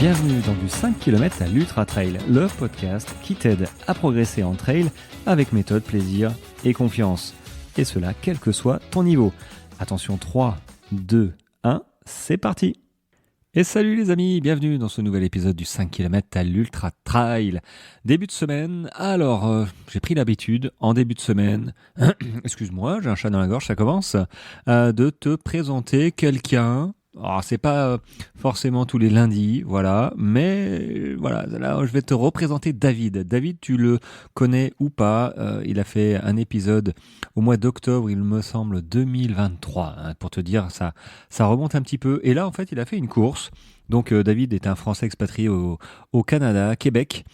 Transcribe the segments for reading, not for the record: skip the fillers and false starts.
Bienvenue dans du 5 km à l'Ultra Trail, le podcast qui t'aide à progresser en trail avec méthode, plaisir et confiance. Et cela quel que soit ton niveau. Attention, 3, 2, 1, c'est parti. Et salut les amis, bienvenue dans ce nouvel épisode du 5 km à l'Ultra Trail. Début de semaine, alors j'ai pris l'habitude en début de semaine, excuse-moi, j'ai un chat dans la gorge, ça commence, de te présenter quelqu'un. Alors c'est pas forcément tous les lundis, voilà, mais voilà, là je vais te représenter David. David, tu le connais ou pas, il a fait un épisode au mois d'octobre, il me semble 2023, hein, pour te dire, ça remonte un petit peu. Et là en fait il a fait une course. Donc David est un Français expatrié au Canada, Québec,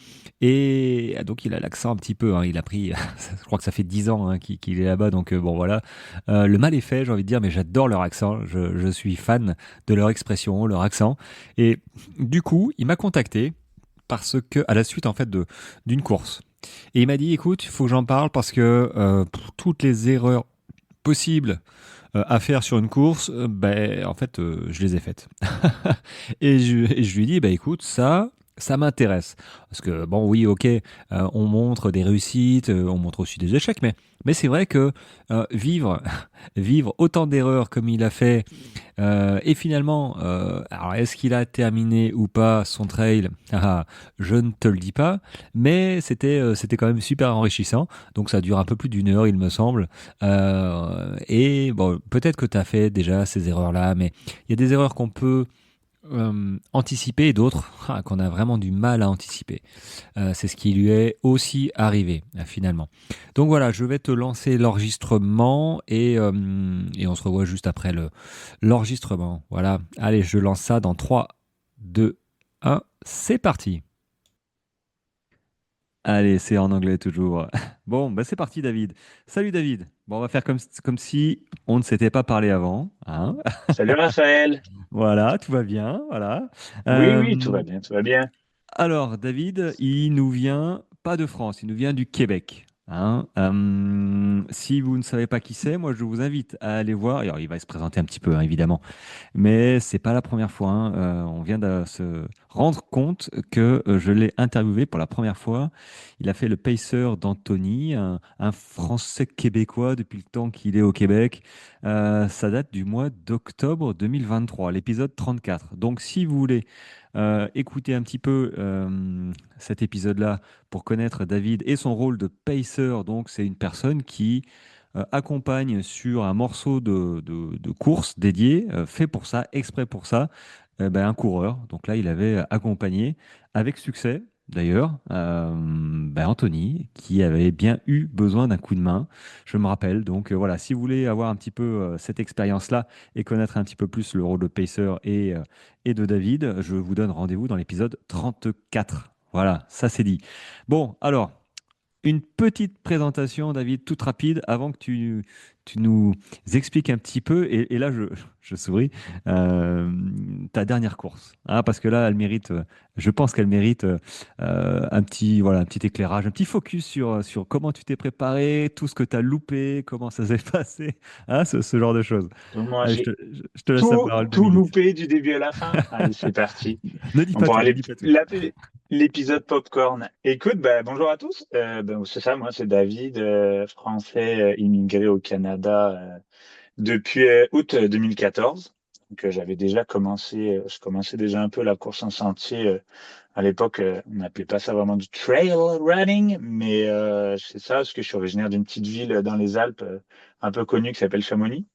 et donc il a l'accent un petit peu, hein, il a pris, je crois que ça fait 10 ans hein, qu'il est là-bas, donc bon voilà, le mal est fait j'ai envie de dire, mais j'adore leur accent, je suis fan de leur expression, leur accent. Et du coup, il m'a contacté parce que à la suite en fait d'une course. Et il m'a dit écoute, il faut que j'en parle parce que pour toutes les erreurs possibles à faire sur une course, en fait, je les ai faites. Et je lui ai dit, bah écoute, ça m'intéresse. Parce que, bon, oui, ok, on montre des réussites, on montre aussi des échecs, mais c'est vrai que vivre, vivre autant d'erreurs comme il a fait, et finalement, alors est-ce qu'il a terminé ou pas son trail? Je ne te le dis pas, mais c'était quand même super enrichissant. Donc ça dure un peu plus d'une heure, il me semble. Et bon, peut-être que tu as fait déjà ces erreurs-là, mais il y a des erreurs qu'on peut anticiper et d'autres qu'on a vraiment du mal à anticiper. C'est ce qui lui est aussi arrivé finalement. Donc voilà, je vais te lancer l'enregistrement et on se revoit juste après l'enregistrement. Voilà, allez, je lance ça dans 3, 2, 1, c'est parti. Allez, c'est en anglais toujours. Bon, bah c'est parti David. Salut David. Bon, on va faire comme si on ne s'était pas parlé avant, hein. Salut Raphaël. Voilà, tout va bien, voilà. Oui, oui, tout Euh, va bien, tout va bien. alors, David, il nous vient pas de France, il nous vient du Québec, hein. Si vous ne savez pas qui c'est, moi je vous invite à aller voir. Alors, il va se présenter un petit peu, hein, évidemment, mais c'est pas la première fois, hein. On vient de se rendre compte que je l'ai interviewé pour la première fois. Il a fait le pacer d'Anthony, un Français québécois depuis le temps qu'il est au Québec. Ça date du mois d'octobre 2023, l'épisode 34. Donc, si vous voulez écouter un petit peu cet épisode-là pour connaître David et son rôle de pacer, donc c'est une personne qui accompagne sur un morceau de course dédié, fait pour ça, exprès pour ça, un coureur. Donc là, il avait accompagné avec succès, d'ailleurs, Anthony, qui avait bien eu besoin d'un coup de main. Je me rappelle. Donc voilà, si vous voulez avoir un petit peu cette expérience-là et connaître un petit peu plus le rôle de pacer et de David, je vous donne rendez-vous dans l'épisode 34. Voilà, ça c'est dit. Bon, alors. Une petite présentation, David, toute rapide, avant que tu nous expliques un petit peu, et là je souris, euh, ta dernière course. Hein, parce que là, elle mérite, je pense qu'elle mérite un petit éclairage, un petit focus sur comment tu t'es préparé, tout ce que tu as loupé, comment ça s'est passé, hein, ce genre de choses. Moi, Allez, j'ai je te laisse la parole deux tout minutes. loupé du début à la fin. Allez, c'est parti. Ne dis On pas pourra tout, ne aller dis pas tout. l'appeler l'épisode Popcorn. Écoute, bah, bonjour à tous. C'est ça, moi, c'est David, français immigré au Canada depuis août 2014. Donc, j'avais déjà commencé, je commençais déjà un peu la course en sentier. À l'époque, on n'appelait pas ça vraiment du trail running, mais c'est ça, parce que je suis originaire d'une petite ville dans les Alpes, un peu connue qui s'appelle Chamonix.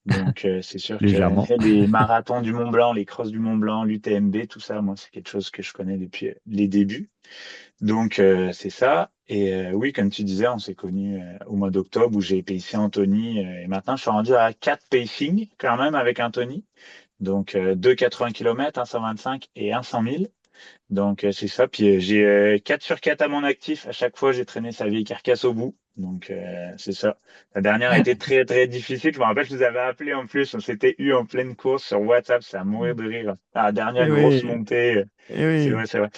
Donc, c'est sûr que Légèrement. les marathons du Mont Blanc, les crosses du Mont Blanc, l'UTMB, tout ça, moi, c'est quelque chose que je connais depuis les débuts. Donc, c'est ça. Et oui, comme tu disais, on s'est connus au mois d'octobre où j'ai pacé Anthony. Et maintenant, je suis rendu à 4 pacing quand même avec Anthony. Donc, 2 80 km, un 125 et un 100 000. Donc, c'est ça. Puis, j'ai 4 sur 4 à mon actif. À chaque fois, j'ai traîné sa vieille carcasse au bout. Donc, c'est ça. La dernière a été très, très difficile. Je me rappelle, je vous avais appelé en plus. On s'était eu en pleine course sur WhatsApp. C'est à mourir de rire. Ah, la dernière Eh grosse oui, montée. eh C'est oui. vrai, c'est vrai.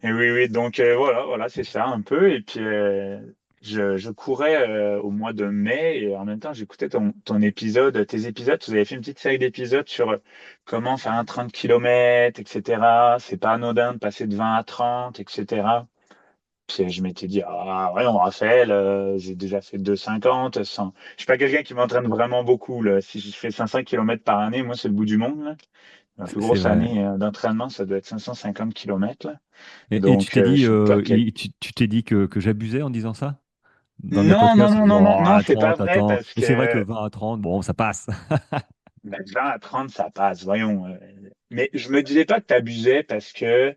Et oui, oui. Donc, voilà, voilà, c'est ça un peu. Et puis, je courais au mois de mai et en même temps, j'écoutais ton épisode, tes épisodes. Vous avez fait une petite série d'épisodes sur comment faire un 30 km, etc. C'est pas anodin de passer de 20 à 30, etc. Puis je m'étais dit, ah ouais, non, Raphaël, j'ai déjà fait 2,50. Je suis pas quelqu'un qui m'entraîne vraiment beaucoup, là. Si je fais 500 km par année, moi, c'est le bout du monde, là. Ma plus C'est grosse vrai. année d'entraînement, ça doit être 550 km, là. Et tu Donc, t'es dit, je suis pas quel... tu t'es dit que j'abusais en disant ça? Dans mes Non, non, podcasts, en non, disant, non, non, oh, non, à c'est pas 30, vrai attends. parce Mais c'est vrai que que 20 à 30, bon, ça passe. ben, 20 à 30, ça passe, voyons. Mais je me disais pas que tu abusais parce que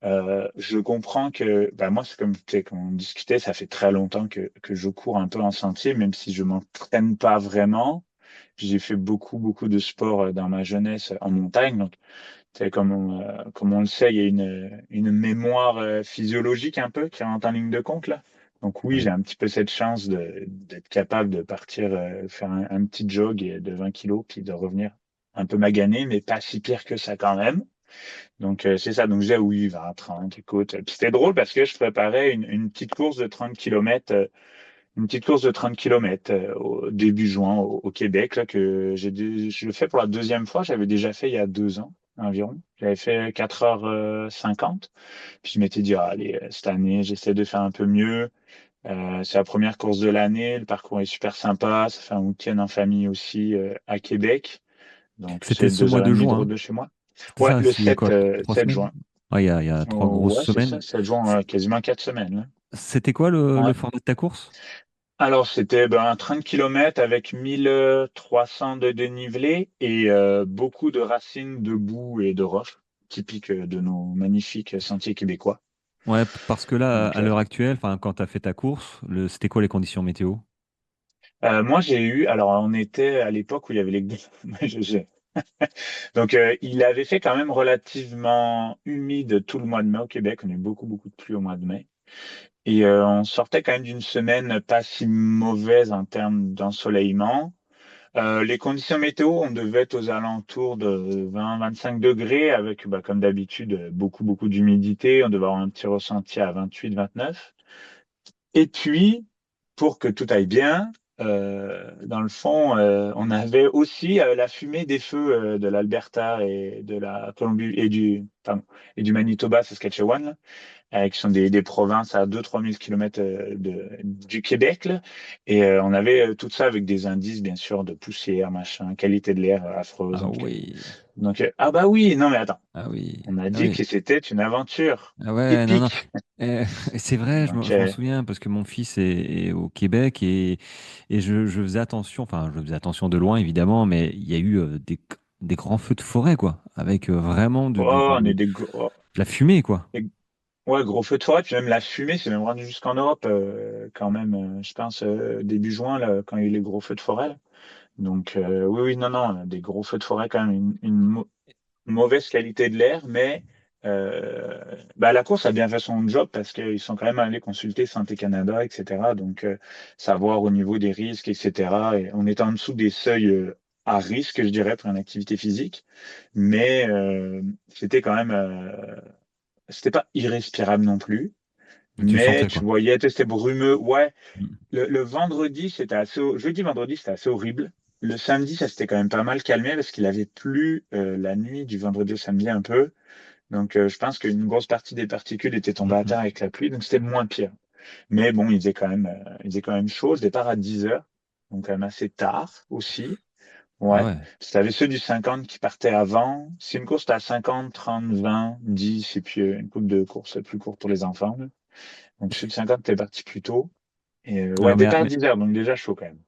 je comprends que, ben, moi, c'est comme tu sais, quand on discutait, ça fait très longtemps que je cours un peu en sentier, même si je m'entraîne pas vraiment. J'ai fait beaucoup, beaucoup de sport dans ma jeunesse en montagne. Donc, tu sais, comme on le sait, il y a une mémoire physiologique un peu qui rentre en ligne de compte là. Donc oui, j'ai Oui. un petit peu cette chance d'être capable de partir faire un petit jog de 20 kilos, puis de revenir un peu magané, mais pas si pire que ça quand même. Donc c'est ça. Donc je disais oui, 20 30, écoute. Puis c'était drôle parce que je préparais une petite course de 30 km, une petite course de 30 km au début juin au Québec, là, je fais pour la deuxième fois. J'avais déjà fait il y a 2 ans environ. J'avais fait 4h50. Puis je m'étais dit, ah, allez, cette année, j'essaie de faire un peu mieux. C'est la première course de l'année. Le parcours est super sympa. Ça fait un week-end en famille aussi à Québec. Donc C'était c'est ce deux mois heures et de demie de juin, route hein. de chez moi. C'était Ouais, ça, le il y a 7 quoi, 3 7 semaines? juin. Ouais, il y a 3 grosses Ouais, c'est ça, semaines. 7 juin, quasiment 4 semaines, là. C'était quoi le Ouais. format de ta course? Alors, c'était ben, un 30 km avec 1 300 de dénivelé et beaucoup de racines de boue et de roches, typiques de nos magnifiques sentiers québécois. Ouais, parce que là, Donc, à l'heure actuelle, enfin, quand tu as fait ta course, c'était quoi les conditions météo? moi, j'ai eu, alors on était à l'époque où il y avait les... Donc, il avait fait quand même relativement humide tout le mois de mai au Québec. On a eu beaucoup, beaucoup de pluie au mois de mai. Et on sortait quand même d'une semaine pas si mauvaise en termes d'ensoleillement. Les conditions météo, on devait être aux alentours de 20-25 degrés avec, bah, comme d'habitude, beaucoup, beaucoup d'humidité. On devait avoir un petit ressenti à 28-29. Et puis, pour que tout aille bien, dans le fond, on avait aussi la fumée des feux de l'Alberta et de la Colombie et du Manitoba, Saskatchewan, là, qui sont des provinces à 2 3 000 kilomètres du Québec, là. Et on avait tout ça avec des indices, bien sûr, de poussière, machin, qualité de l'air affreuse. Ah oui, Ah bah oui, non mais attends, ah oui, on a ah dit oui. que c'était une aventure Ah ouais, non, non. épique. Eh, c'est vrai, Donc, je m'en souviens parce que mon fils est au Québec et je faisais attention, enfin, je faisais attention de loin évidemment, mais il y a eu des grands feux de forêt, quoi, avec vraiment oh, on est de la fumée, quoi. ouais, gros feu de forêt, puis même la fumée, c'est même rendu jusqu'en Europe quand même, je pense, début juin, là, quand il y a eu les gros feux de forêt, là. Donc, oui, oui, non, non, des gros feux de forêt quand même, mauvaise qualité de l'air, mais bah, la course a bien fait son job parce qu'ils sont quand même allés consulter Santé Canada, etc. Donc, savoir au niveau des risques, etc. Et on est en dessous des seuils à risque, je dirais, pour une activité physique, mais c'était quand même, c'était pas irrespirable non plus. Tu le Mais sentais, tu quoi. voyais, c'était brumeux. Ouais, Mm. le vendredi, jeudi, vendredi, c'était assez horrible. Le samedi, ça s'était quand même pas mal calmé parce qu'il avait plu la nuit du vendredi au samedi un peu. Donc, je pense qu'une grosse partie des particules étaient tombées à Mm, terre avec la pluie, donc c'était moins pire. Mais bon, il faisait quand même chaud. Le départ à 10 heures, donc quand même assez tard aussi. Ah Ouais. ouais. Parce que t'avais ceux du 50 qui partaient avant. C'est une course, t'as 50, 30, 20, 10, et puis une coupe de course plus courte pour les enfants, là. Donc ceux du 50, t'es parti plus tôt. Et ouais, Alors, départ à 10 heures, donc déjà chaud quand même.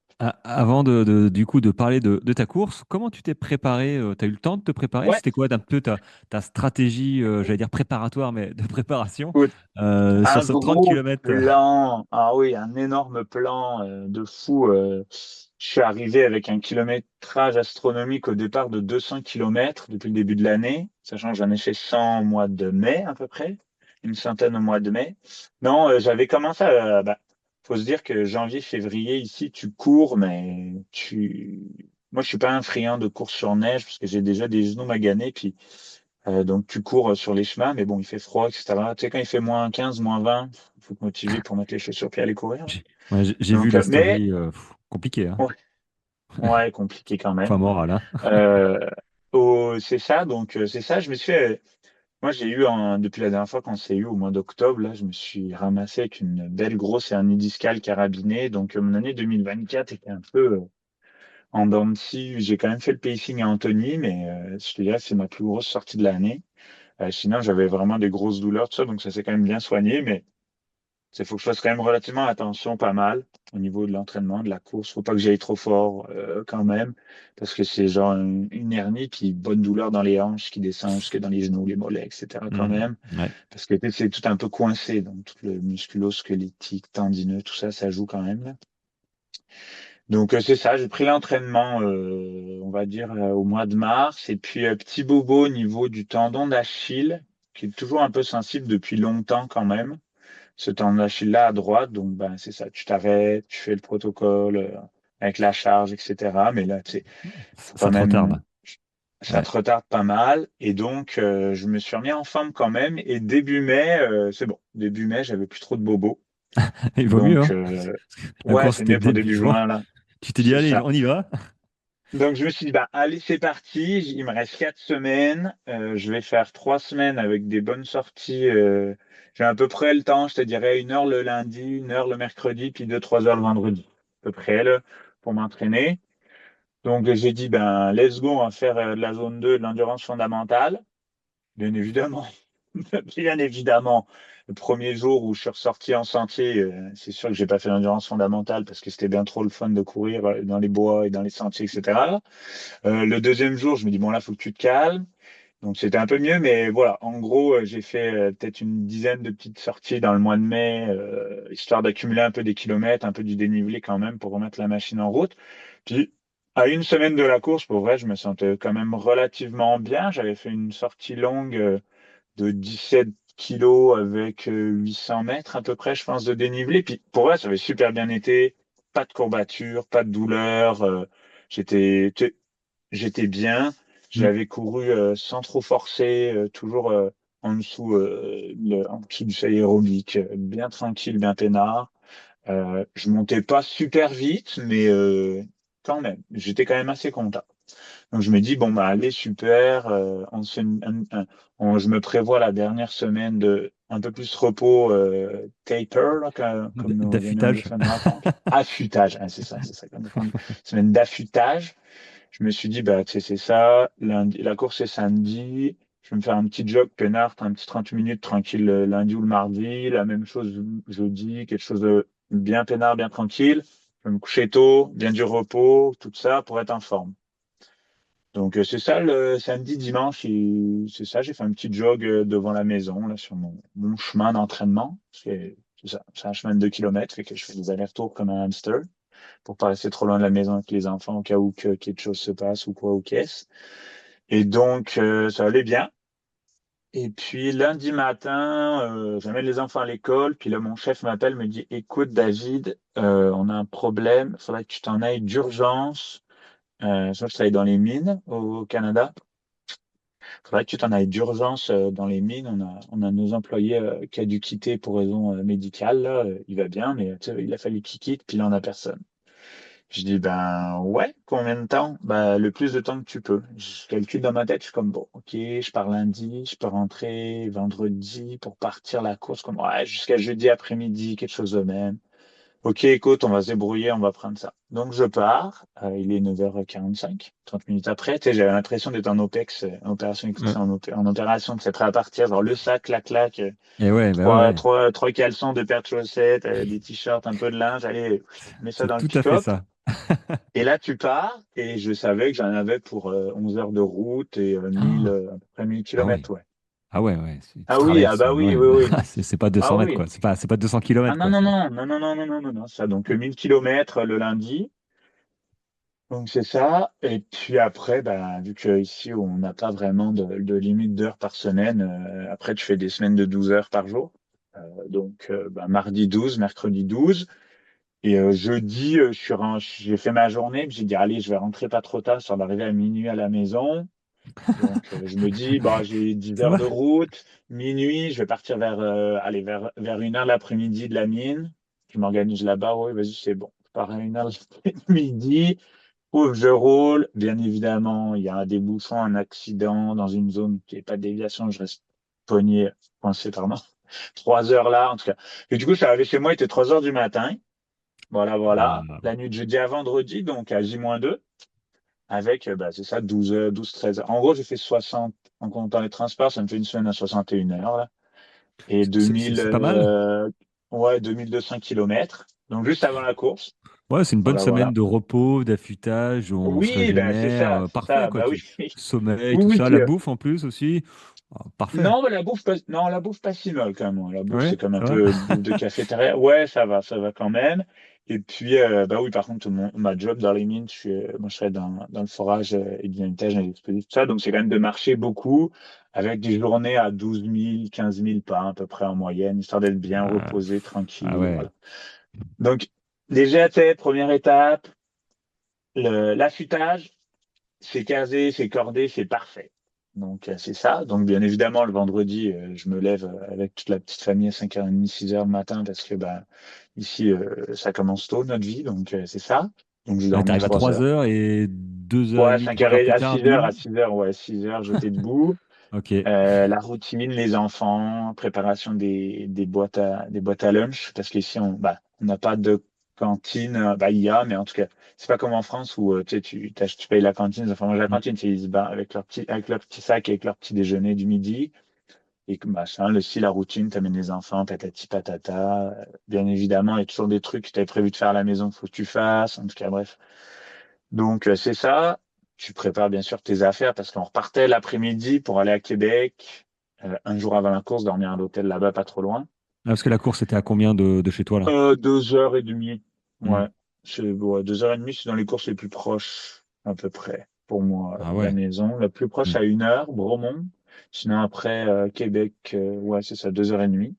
avant du coup de parler de ta course, comment tu t'es préparé? Tu as eu le temps de te préparer? Ouais, C'était quoi un peu ta stratégie, j'allais dire préparatoire, mais de préparation écoute, sur un ce 30 gros km? plan, ah oui, un énorme plan de fou. Je suis arrivé avec un kilométrage astronomique au départ de 200 kilomètres depuis le début de l'année, sachant que j'en ai fait 100 au mois de mai à peu près, une centaine au mois de mai. Non, j'avais commencé faut se dire que janvier, février, ici, tu cours, mais moi, je suis pas un friand de course sur neige parce que j'ai déjà des genoux maganés, puis Donc, tu cours sur les chemins, mais bon, il fait froid, etc. Tu sais, quand il fait -15, -20, il faut te motiver pour mettre les chaussures puis aller courir. J'ai ouais, j'ai vu Donc, la mais, story, compliqué, hein. ouais, ouais, compliqué quand Point même. moral, hein. Euh, c'est ça, donc c'est ça. Je me suis fait, moi, j'ai eu depuis la dernière fois qu'on s'est eu au mois d'octobre, là, je me suis ramassé avec une belle grosse hernie discale carabinée. Donc, mon année 2024 était un peu en dents de scie. J'ai quand même fait le pacing à Anthony, mais je te dirais que c'est ma plus grosse sortie de l'année. Sinon, j'avais vraiment des grosses douleurs, tout ça, donc ça s'est quand même bien soigné, mais il faut que je fasse quand même relativement attention, pas mal, au niveau de l'entraînement, de la course. Faut pas que j'aille trop fort, quand même, parce que c'est genre une hernie, puis bonne douleur dans les hanches qui descend jusque dans les genoux, les mollets, etc. quand Mmh. même, Ouais. parce que c'est tout un peu coincé, donc tout le musculo-squelettique, tendineux, tout ça, ça joue quand même, là. Donc c'est ça, j'ai pris l'entraînement, on va dire, au mois de mars, et puis petit bobo au niveau du tendon d'Achille, qui est toujours un peu sensible depuis longtemps quand même. Ce tendon d'Achille-là à droite, donc ben c'est ça, tu t'arrêtes, tu fais le protocole avec la charge, etc. Mais là, tu sais, faut Ça quand te même, retarde. ça Ouais. te retarde pas mal, et donc je me suis remis en forme quand même. Et début mai, c'est bon. Début mai, j'avais plus trop de bobos, Il vaut mieux, donc hein. La ouais, course, c'est c'était mieux pour début début juin. juin là. Tu t'es dit, C'est allez, ça. on y va. Donc je me suis dit, bah allez, c'est parti. Il me reste 4 semaines. Je vais faire 3 semaines avec des bonnes sorties. J'ai à peu près le temps, je te dirais 1 heure le lundi, 1 heure le mercredi, puis 2, 3 heures le vendredi, à peu près là, pour m'entraîner. Donc j'ai dit, ben let's go, on va faire de la zone 2, de l'endurance fondamentale. Bien évidemment, bien évidemment. Le premier jour où je suis ressorti en sentier, c'est sûr que j'ai pas fait l'endurance fondamentale parce que c'était bien trop le fun de courir dans les bois et dans les sentiers, etc. Le deuxième jour, je me dis, bon, là, il faut que tu te calmes. Donc, c'était un peu mieux, mais voilà. En gros, j'ai fait peut-être une dizaine de petites sorties dans le mois de mai, histoire d'accumuler un peu des kilomètres, un peu du dénivelé quand même pour remettre la machine en route. Puis, à une semaine de la course, pour vrai, je me sentais quand même relativement bien. J'avais fait une sortie longue de 17 kilos avec 800 mètres à peu près, je pense, de dénivelé. Puis, pour vrai, ça avait super bien été. Pas de courbature, pas de douleur. J'étais J'étais bien. Mm. J'avais couru sans trop forcer, toujours en dessous du seuil aérobique, bien tranquille, bien peinard. Je montais pas super vite, mais quand même, j'étais quand même assez content. Donc je me dis bon bah allez super, on se fait je me prévois la dernière semaine de un peu plus repos, taper là, comme nos amis D'affûtage. anglophones racontent. Affûtage, hein, c'est ça, comme on dit. Semaine d'affûtage. Je me suis dit, bah, tu sais, c'est ça. Lundi, la course est samedi. Je vais me faire un petit jog peinard, un petit 30 minutes tranquille le lundi ou le mardi. La même chose jeudi, quelque chose de bien peinard, bien tranquille. Je vais me coucher tôt, bien du repos, tout ça pour être en forme. Donc, c'est ça le samedi, dimanche. C'est ça, j'ai fait un petit jog devant la maison, là, sur mon chemin d'entraînement. C'est ça, c'est un chemin de 2 kilomètres, fait que je fais des allers-retours comme un hamster pour pas rester trop loin de la maison avec les enfants au cas où que quelque chose se passe ou quoi ou qu'est-ce. Et donc, ça allait bien. Et puis lundi matin, j'amène les enfants à l'école. Puis là, mon chef m'appelle, me dit, écoute, David, on a un problème. Il faudrait que tu t'en ailles d'urgence. Ça, je travaille dans les mines au Canada. Il faudrait que tu t'en ailles d'urgence dans les mines. On a nos employés qui a dû quitter pour raison médicale. Là. Il va bien, mais tu sais, il a fallu qu'il quitte. Puis là, on a personne. Je dis, ben ouais, combien de temps? Ben, le plus de temps que tu peux. Je calcule dans ma tête, je suis comme, bon, ok, je pars lundi, je peux rentrer vendredi pour partir la course, comme, ouais, jusqu'à jeudi après-midi, quelque chose de même. Ok, écoute, on va se débrouiller, on va prendre ça. Donc je pars, il est 9h45, 30 minutes après, tu sais, j'avais l'impression d'être en OPEX, en opération, Ouais. en opération, de prêt à partir, genre le sac, la claque, Et ouais, bah ouais, trois, ouais. trois, trois caleçons, deux paires de chaussettes, des t-shirts, un peu de linge, allez, mets ça C'est dans le tout à fait pick-up. ça. Et là, tu pars, et je savais que j'en avais pour 11 heures de route et 1000, Oh, à peu près 1000 ah ouais. kilomètres, ouais. Ah ouais, ouais. Tu Ah oui, ah traverses. bah oui, Ouais. oui, oui. C'est pas Ah 200 mètres, oui. quoi. C'est pas 200 Ah kilomètres, non, quoi. non, non, non, non, non, non, non, non, non, ça. Donc 1000 kilomètres le lundi. Donc c'est ça. Et puis après, bah, vu que ici on n'a pas vraiment de limite d'heures par semaine, après tu fais des semaines de 12 heures par jour. Donc bah, mardi 12, mercredi 12. Et jeudi, j'ai fait ma journée, puis j'ai dit, allez, je vais rentrer pas trop tard, ça va arriver à minuit à la maison. Donc, je me dis, bah, j'ai 10 Ça heures va? de route, minuit, je vais partir vers 1 heure l'après-midi de la mine. Je m'organise là-bas, oui, vas-y, c'est bon. Je pars à 1 heure l'après-midi. Ouf, je roule. Bien évidemment, il y a des bouchons, un accident dans une zone qui n'est pas de déviation. Je reste pogné, coincé, pardon. 3 heures là, en tout cas. Et du coup, je suis arrivé chez moi, il était 3 heures du matin. Voilà, voilà. Ah, La nuit de jeudi à vendredi, donc à J-2, avec, bah, c'est ça, 12 heures, 12, 13 heures. En gros, j'ai fait 60, en comptant les transports, ça me fait une semaine à 61 heures, là. Et c'est pas mal. ouais, 2200 kilomètres. Donc, juste avant la course. Ouais, c'est une bonne Voilà, semaine voilà. de repos, d'affûtage, où on se Oui, ben, régénère. c'est Parfait, ça, quoi. bah oui. Sommeil, Oui, tout oui, ça. La bouffe en plus aussi. Ah, parfait. non, mais la bouffe pas si mal quand même, hein. La bouffe, Ouais, c'est comme un ça va? peu bouffe de cafétéria. Ouais, ça va quand même. Et puis, bah oui, par contre, ma job dans les mines, moi, je serais dans le forage et du vintage, dans l'expédition, tout ça. Donc, c'est quand même de marcher beaucoup avec des journées à 12 000, 15 000 pas à peu près en moyenne, histoire d'être bien Ah, reposé, ah tranquille. ouais. Voilà. Donc, déjà, tu sais, première étape, l'affûtage. C'est casé, c'est cordé, c'est parfait. Donc, c'est ça. Donc, bien évidemment, le vendredi, je me lève avec toute la petite famille à 5h30, 6 heures le matin parce que bah, ici, ça commence tôt, notre vie. Donc, c'est ça. Donc, j'ai Ah, dormi t'arrives à 3 3 heures. heures et 2h30, Ouais, 3 heures plus à tard, 6 heures, bim. 6 heures, j'étais debout. Ok. La routine, les enfants, préparation des boîtes à lunch, parce qu'ici, on n'a pas de cantine. Bah, il y a, mais en tout cas, c'est pas comme en France où tu sais, tu payes la cantine, les enfants mangent à la Mm. cantine, tu sais, ils se battent avec leur petit sac, avec leur petit déjeuner du midi. Et que machin, la routine, t'amènes les enfants, patati patata. Bien évidemment, il y a toujours des trucs que tu avais prévu de faire à la maison, faut que tu fasses. En tout cas, bref. Donc, c'est ça. Tu prépares bien sûr tes affaires parce qu'on repartait l'après-midi pour aller à Québec, un jour avant la course, dormir à l'hôtel là-bas, pas trop loin. Ah, parce que la course était à combien de chez toi, là? 2 heures et demie. Mm. Ouais. Ouais, 2 heures et demie, c'est dans les courses les plus proches, à peu près, pour moi, Ah de la ouais. maison. La plus proche Mm. à 1 heure, Bromont. Sinon, après, Québec, ouais, c'est ça, 2 heures et demie.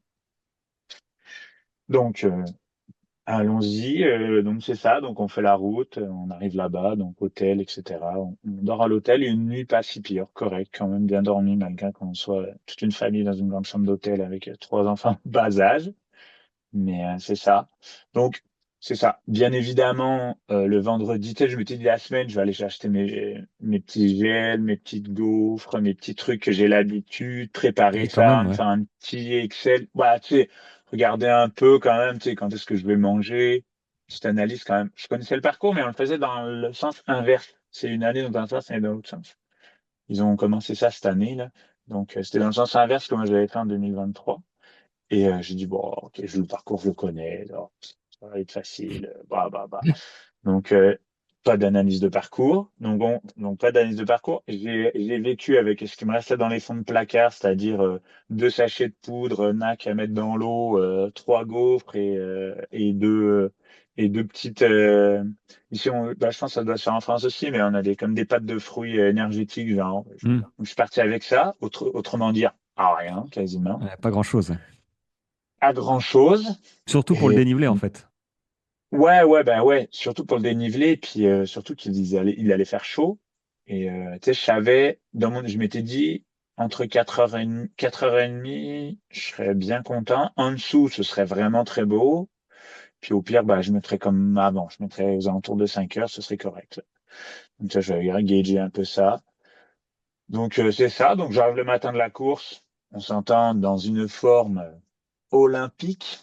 Donc, allons-y, donc c'est ça, donc on fait la route, on arrive là-bas, donc hôtel, etc. On dort à l'hôtel, une nuit pas si pire, correct, quand même bien dormi, malgré qu'on soit toute une famille dans une grande chambre d'hôtel avec 3 enfants de bas âge, mais c'est ça. Donc c'est ça. Bien évidemment, le vendredi, tu sais, je m'étais dit la semaine, je vais aller acheter mes petits gels, mes petites gaufres, mes petits trucs que j'ai l'habitude, préparer Et quand ça, même, me ouais. faire un petit Excel. Voilà, tu sais, regarder un peu quand même, tu sais, quand est-ce que je vais manger. Petite analyse quand même. Je connaissais le parcours, mais on le faisait dans le sens inverse. C'est une année dans un sens et dans l'autre sens. Ils ont commencé ça cette année, là. Donc, c'était dans le sens inverse que moi j'avais fait en 2023. Et j'ai dit, bon, ok, le parcours, je le connais, alors, ça va être facile, bah, bah, bah. Donc, pas d'analyse de parcours. Donc pas d'analyse de parcours. J'ai vécu avec ce qui me restait dans les fonds de placard, c'est-à-dire 2 sachets de poudre NAC à mettre dans l'eau, 3 gaufres et deux petites. Ici, bah, je pense que ça doit se faire en France aussi, mais on a comme des pâtes de fruits énergétiques, genre. Mm. Donc, je suis parti avec ça, autrement dire, à rien, quasiment. Ouais, pas grand-chose. À grand-chose. Surtout pour le Et dénivelé, en fait. ouais, ouais, bah ouais, surtout pour le dénivelé, et puis surtout il allait faire chaud. Et tu sais, je m'étais dit, entre 4h30, 4h30, je serais bien content. En dessous, ce serait vraiment très beau. Puis au pire, bah, je mettrais comme avant, je mettrais aux alentours de 5 heures, ce serait correct. Donc ça, je vais gager un peu ça. Donc c'est ça, donc j'arrive le matin de la course, on s'entend dans une forme olympique,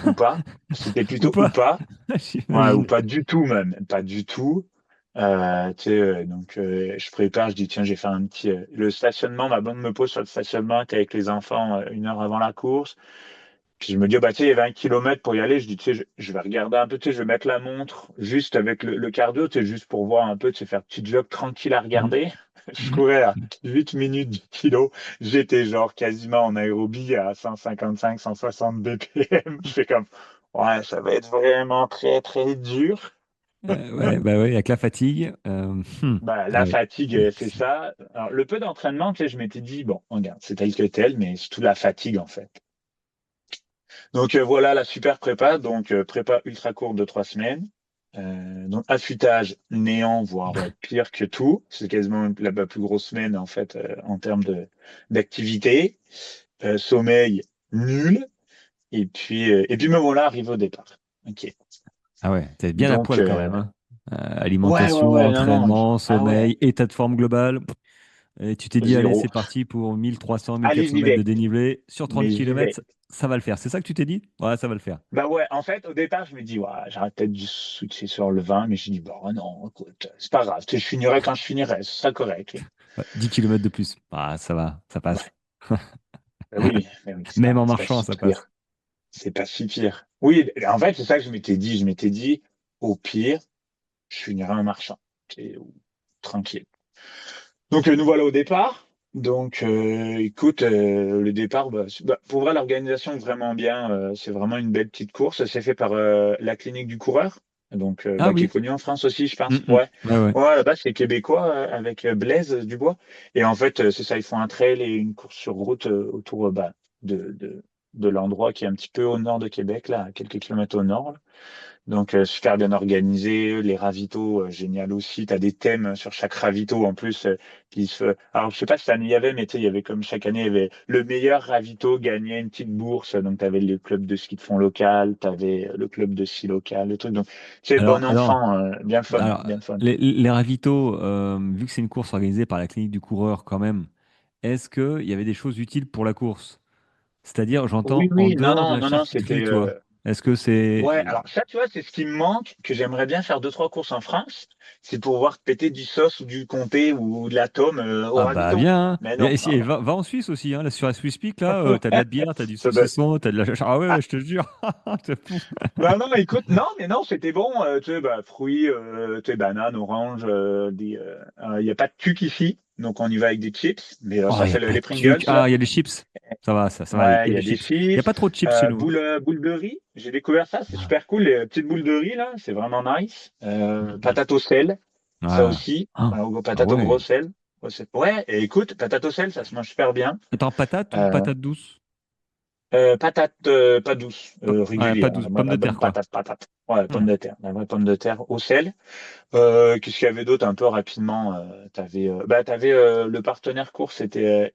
ou pas. C'était Ou plutôt ou pas, pas. Ouais, ou j'imagine. pas du tout même, pas du tout. Tu sais, donc je prépare, je dis tiens, j'ai fait un petit le stationnement, ma blonde me pose sur le stationnement avec les enfants 1 heure avant la course. Puis je me dis, oh, bah, tu sais, il y avait 1 kilomètre pour y aller. Je dis, tu sais, je vais regarder un peu, tu sais, je vais mettre la montre juste avec le cardio, tu sais, juste pour voir un peu, tu sais, faire petit jog tranquille à Mm. regarder. Je Mm. courais à 8 minutes du kilo. J'étais genre quasiment en aérobie à 155, 160 BPM. Je fais comme, ouais, ça va être vraiment très, très dur. Ouais, bah ouais, avec la fatigue. Bah, Ah la ouais. fatigue, c'est ça. Alors, le peu d'entraînement, tu sais, je m'étais dit, bon, regarde, c'est tel que tel, mais c'est toute la fatigue, en fait. Donc, voilà la super prépa. Donc, prépa ultra courte de 3 semaines. Donc affûtage néant, voire pire que tout. C'est quasiment la plus grosse semaine en fait en termes d'activité. Sommeil nul. Et puis me voilà arrivé au départ. Ok. Ah ouais, t'es bien à Donc poil quand même, hein. ouais, ouais, Alimentation, ouais, non, non. entraînement, Ah ouais, sommeil, état de forme global. Et tu t'es dit, allez, zéro. c'est parti pour 1300, Allez, 1400 j'y mètres de vais. dénivelé. Sur 30 Mais j'y kilomètres, vais. ça va le faire. C'est ça que tu t'es dit? Ouais, ça va le faire. Bah ouais, en fait, au départ, je me dis, ouais, j'arrête peut-être de switcher sur le 20, mais j'ai dit, bon, non, écoute, c'est pas grave, je finirai quand je finirai, ce sera correct. Ouais, 10 kilomètres de plus. Ah, ça va, ça Ouais, passe. bah oui, mais oui, Même en c'est pas marchant, si ça passe. pire. C'est pas si pire. Oui, en fait, c'est ça que je m'étais dit. Je m'étais dit, au pire, je finirai en marchant. Ou tranquille. Donc, nous voilà au départ. Donc, écoute, le départ, pour vrai, l'organisation est vraiment bien. C'est vraiment une belle petite course. Ça s'est fait par la clinique du coureur, donc Ah qui est oui. connue en France aussi, je pense. Mm, mm. Ouais, Ouais, ouais. ouais, là-bas, c'est québécois avec Blaise Dubois. Et en fait, c'est ça, ils font un trail et une course sur route autour de, de, de l'endroit qui est un petit peu au nord de Québec, là, à quelques kilomètres au nord. Donc, super bien organisé, les ravitaux, génial aussi. Tu as des thèmes sur chaque ravito en plus. Alors, je sais pas si cette année il y avait, mais tu sais, il y avait comme chaque année, il y avait le meilleur ravito gagnait une petite bourse. Donc, tu avais le club de ski de fond local, tu avais le club de ski local, le truc. Donc, c'est bon Alors, enfant, bien fun, alors, bien fun. les ravitaux, vu que c'est une course organisée par la clinique du coureur quand même, est-ce qu'il y avait des choses utiles pour la course? C'est-à-dire, Oui, j'entends en oui, non, dehors de non, la non, non, c'était. charcuterie, toi. Est-ce que c'est... Ouais, alors ça, tu vois, c'est ce qui me manque, que j'aimerais bien faire deux, trois courses en France, c'est pouvoir péter du sauce ou du comté ou de la tome au Ah bah ravito. bien, hein. Mais non, non, Et non. va en Suisse aussi, hein, là, sur la Swiss Peak, là, t'as de la bière, t'as du Ça doit- saucisson, t'as de la... Ah ouais, Ah, ouais, je te jure, c'est fou. bah non, écoute, non, mais non, c'était bon. Tu sais, fruits, tu sais, bananes, oranges, il n'y a pas de tuc ici, donc on y va avec des chips. Mais Oh, ça, il n'y a c'est pas les de Pringles, tuc. là. Ah, il y a des chips. Ça va, il Ouais, y il a y des a des chips. Il n'y a chips. pas trop de chips chez nous. Boule de riz, j'ai découvert ça, c'est super cool. Les petites boules de riz, là, c'est vraiment nice. Mhm. Patates au sel, ça Ah. aussi. Ah. Ah Patates au gros ouais. sel. Ouais, et écoute, patates au sel, ça se mange super bien. Attends, patate ou Euh, patate douce? Patate pas douce, Ouais, pas régulière, douce, la pomme de terre, bonne quoi. patate. Ouais, Ouais. pomme de terre, la vraie pomme de terre au sel. Qu'est-ce qu'il y avait d'autre un peu rapidement t'avais le partenaire course, c'était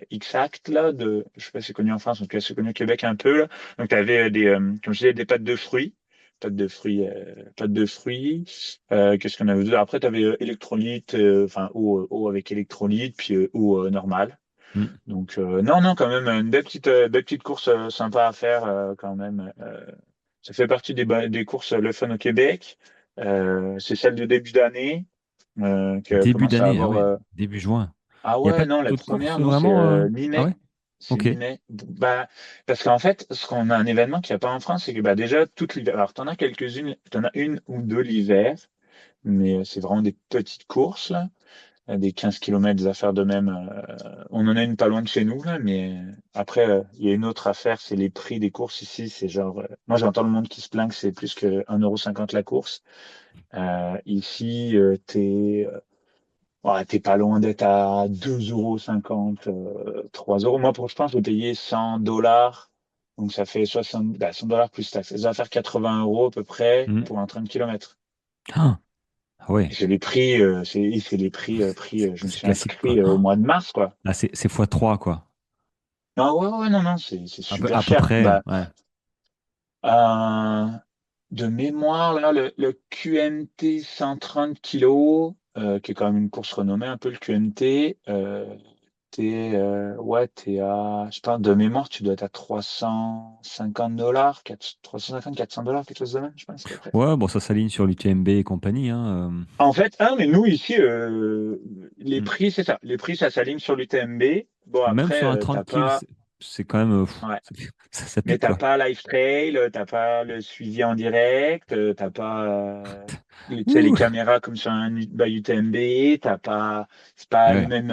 Exact, là, je sais pas si c'est connu en France, en tout cas c'est connu au Québec un peu, là. Donc t'avais comme je disais, des pâtes de fruits. Pâtes de fruits. Qu'est-ce qu'on avait d'autre? Après, tu avais électrolyte, enfin eau avec électrolyte, puis eau normale. Mm. Donc non, non, quand même une belle petite course sympa à faire quand même. Ça fait partie des courses le fun au Québec. C'est celle de début d'année que Début commence à d'année, ah avoir. ouais, début juin. Ah Il n'y a pas ouais, non, la d'autres première, courses nous c'est vraiment Ah mi-mai. ouais? C'est Ok. mi-mai. Parce qu'en fait, ce qu'on a un événement qu'il n'y a pas en France, c'est que déjà toute l'hiver. Alors t'en as quelques-unes, t'en as une ou deux l'hiver, mais c'est vraiment des petites courses là. Des 15 kilomètres à faire de même. On en a une pas loin de chez nous, là, mais après, il y a une autre affaire, c'est les prix des courses ici. C'est genre, moi j'entends le monde qui se plaint que c'est plus que 1,50 € la course. Ici, ouais, t'es pas loin d'être à 2,50 €, 3 euros. Moi, je pense, j'ai payé 100 $. Donc ça fait 100 $ plus taxe. Ça va faire 80 € à peu près Mm. pour un 30 kilomètres. Ah ah ouais, C'est les prix, c'est les prix, je me c'est suis classique, quoi. inscrit au Ah. mois de mars, quoi. Là, c'est x3, quoi. Ah ouais, ouais, non, non, c'est super À peu cher. près, ouais. Euh, de mémoire, là, le QMT 130 kilos, qui est quand même une course renommée, un peu le QMT, t'es à, je pense, de mémoire, tu dois être à 350 $, 350, 400 $, quelque chose de même, je pense, à peu près. Ouais, bon, ça s'aligne sur l'UTMB et compagnie, hein. En fait, mais nous, ici, les Mm. prix, c'est ça. Les prix, ça s'aligne sur l'UTMB. Bon, Même après, sur un t'as 30 kills, pas. c'est quand même... Ouais. ça Mais pique, t'as quoi. pas Live Trail, t'as pas le suivi en direct, t'as pas tu sais, les Ouh! caméras comme sur un UTMB, t'as pas, c'est pas le Ouais. même,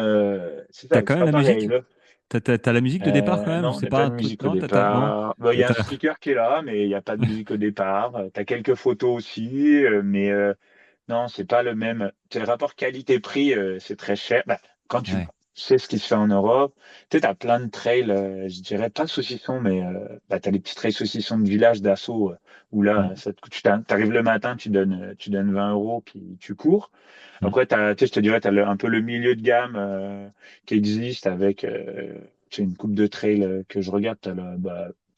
c'est T'as ça, quand c'est même pas la pareil musique? là. T'as la musique de départ quand même? Non, il C'est n'y a pas pas un de truc. musique au Non, non. départ. Il y a un speaker qui est là, mais il n'y a pas de musique au départ. T'as quelques photos aussi, mais non, c'est pas le même. Tes rapport qualité-prix, c'est très cher. Quand tu Ouais. sais ce qui se fait en Europe. Tu sais, t'as plein de trails, je dirais pas saucisson, mais t'as les petits trails saucissons de village d'assaut où là, Mm. ça te coûte, t'arrives le matin, tu donnes 20 euros, puis tu cours. Mm. Après, tu sais, je te dirais, un peu le milieu de gamme qui existe avec tu sais, une coupe de trail que je regarde.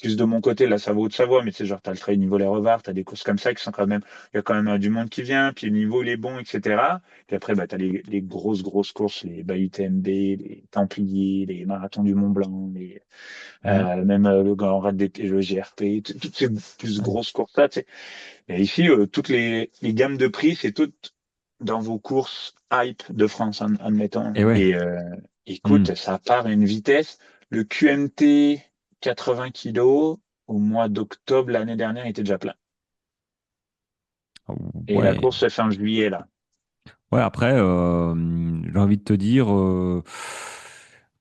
Plus de mon côté, là, ça va Haute-Savoie, mais c'est genre, t'as le trail niveau les Revards, t'as des courses comme ça qui sont quand même, il y a quand même du monde qui vient, puis le niveau, il est bon, etc. Puis après, t'as les grosses courses, les Bahut TMB, les Templiers, les Marathons du Mont-Blanc, Mhm. même le Grand Raid d'épée, le GRP, toutes ces plus Ouais. grosses courses-là, tu sais. Et ici, toutes les gammes de prix, c'est toutes dans vos courses hype de France, admettons. Et ouais. Et Mm. écoute, ça part à une vitesse. Le QMT 80 kilos, au mois d'octobre l'année dernière, il était déjà plein. Et la Ouais. course se fait en juillet, là. Ouais, après, j'ai envie de te dire,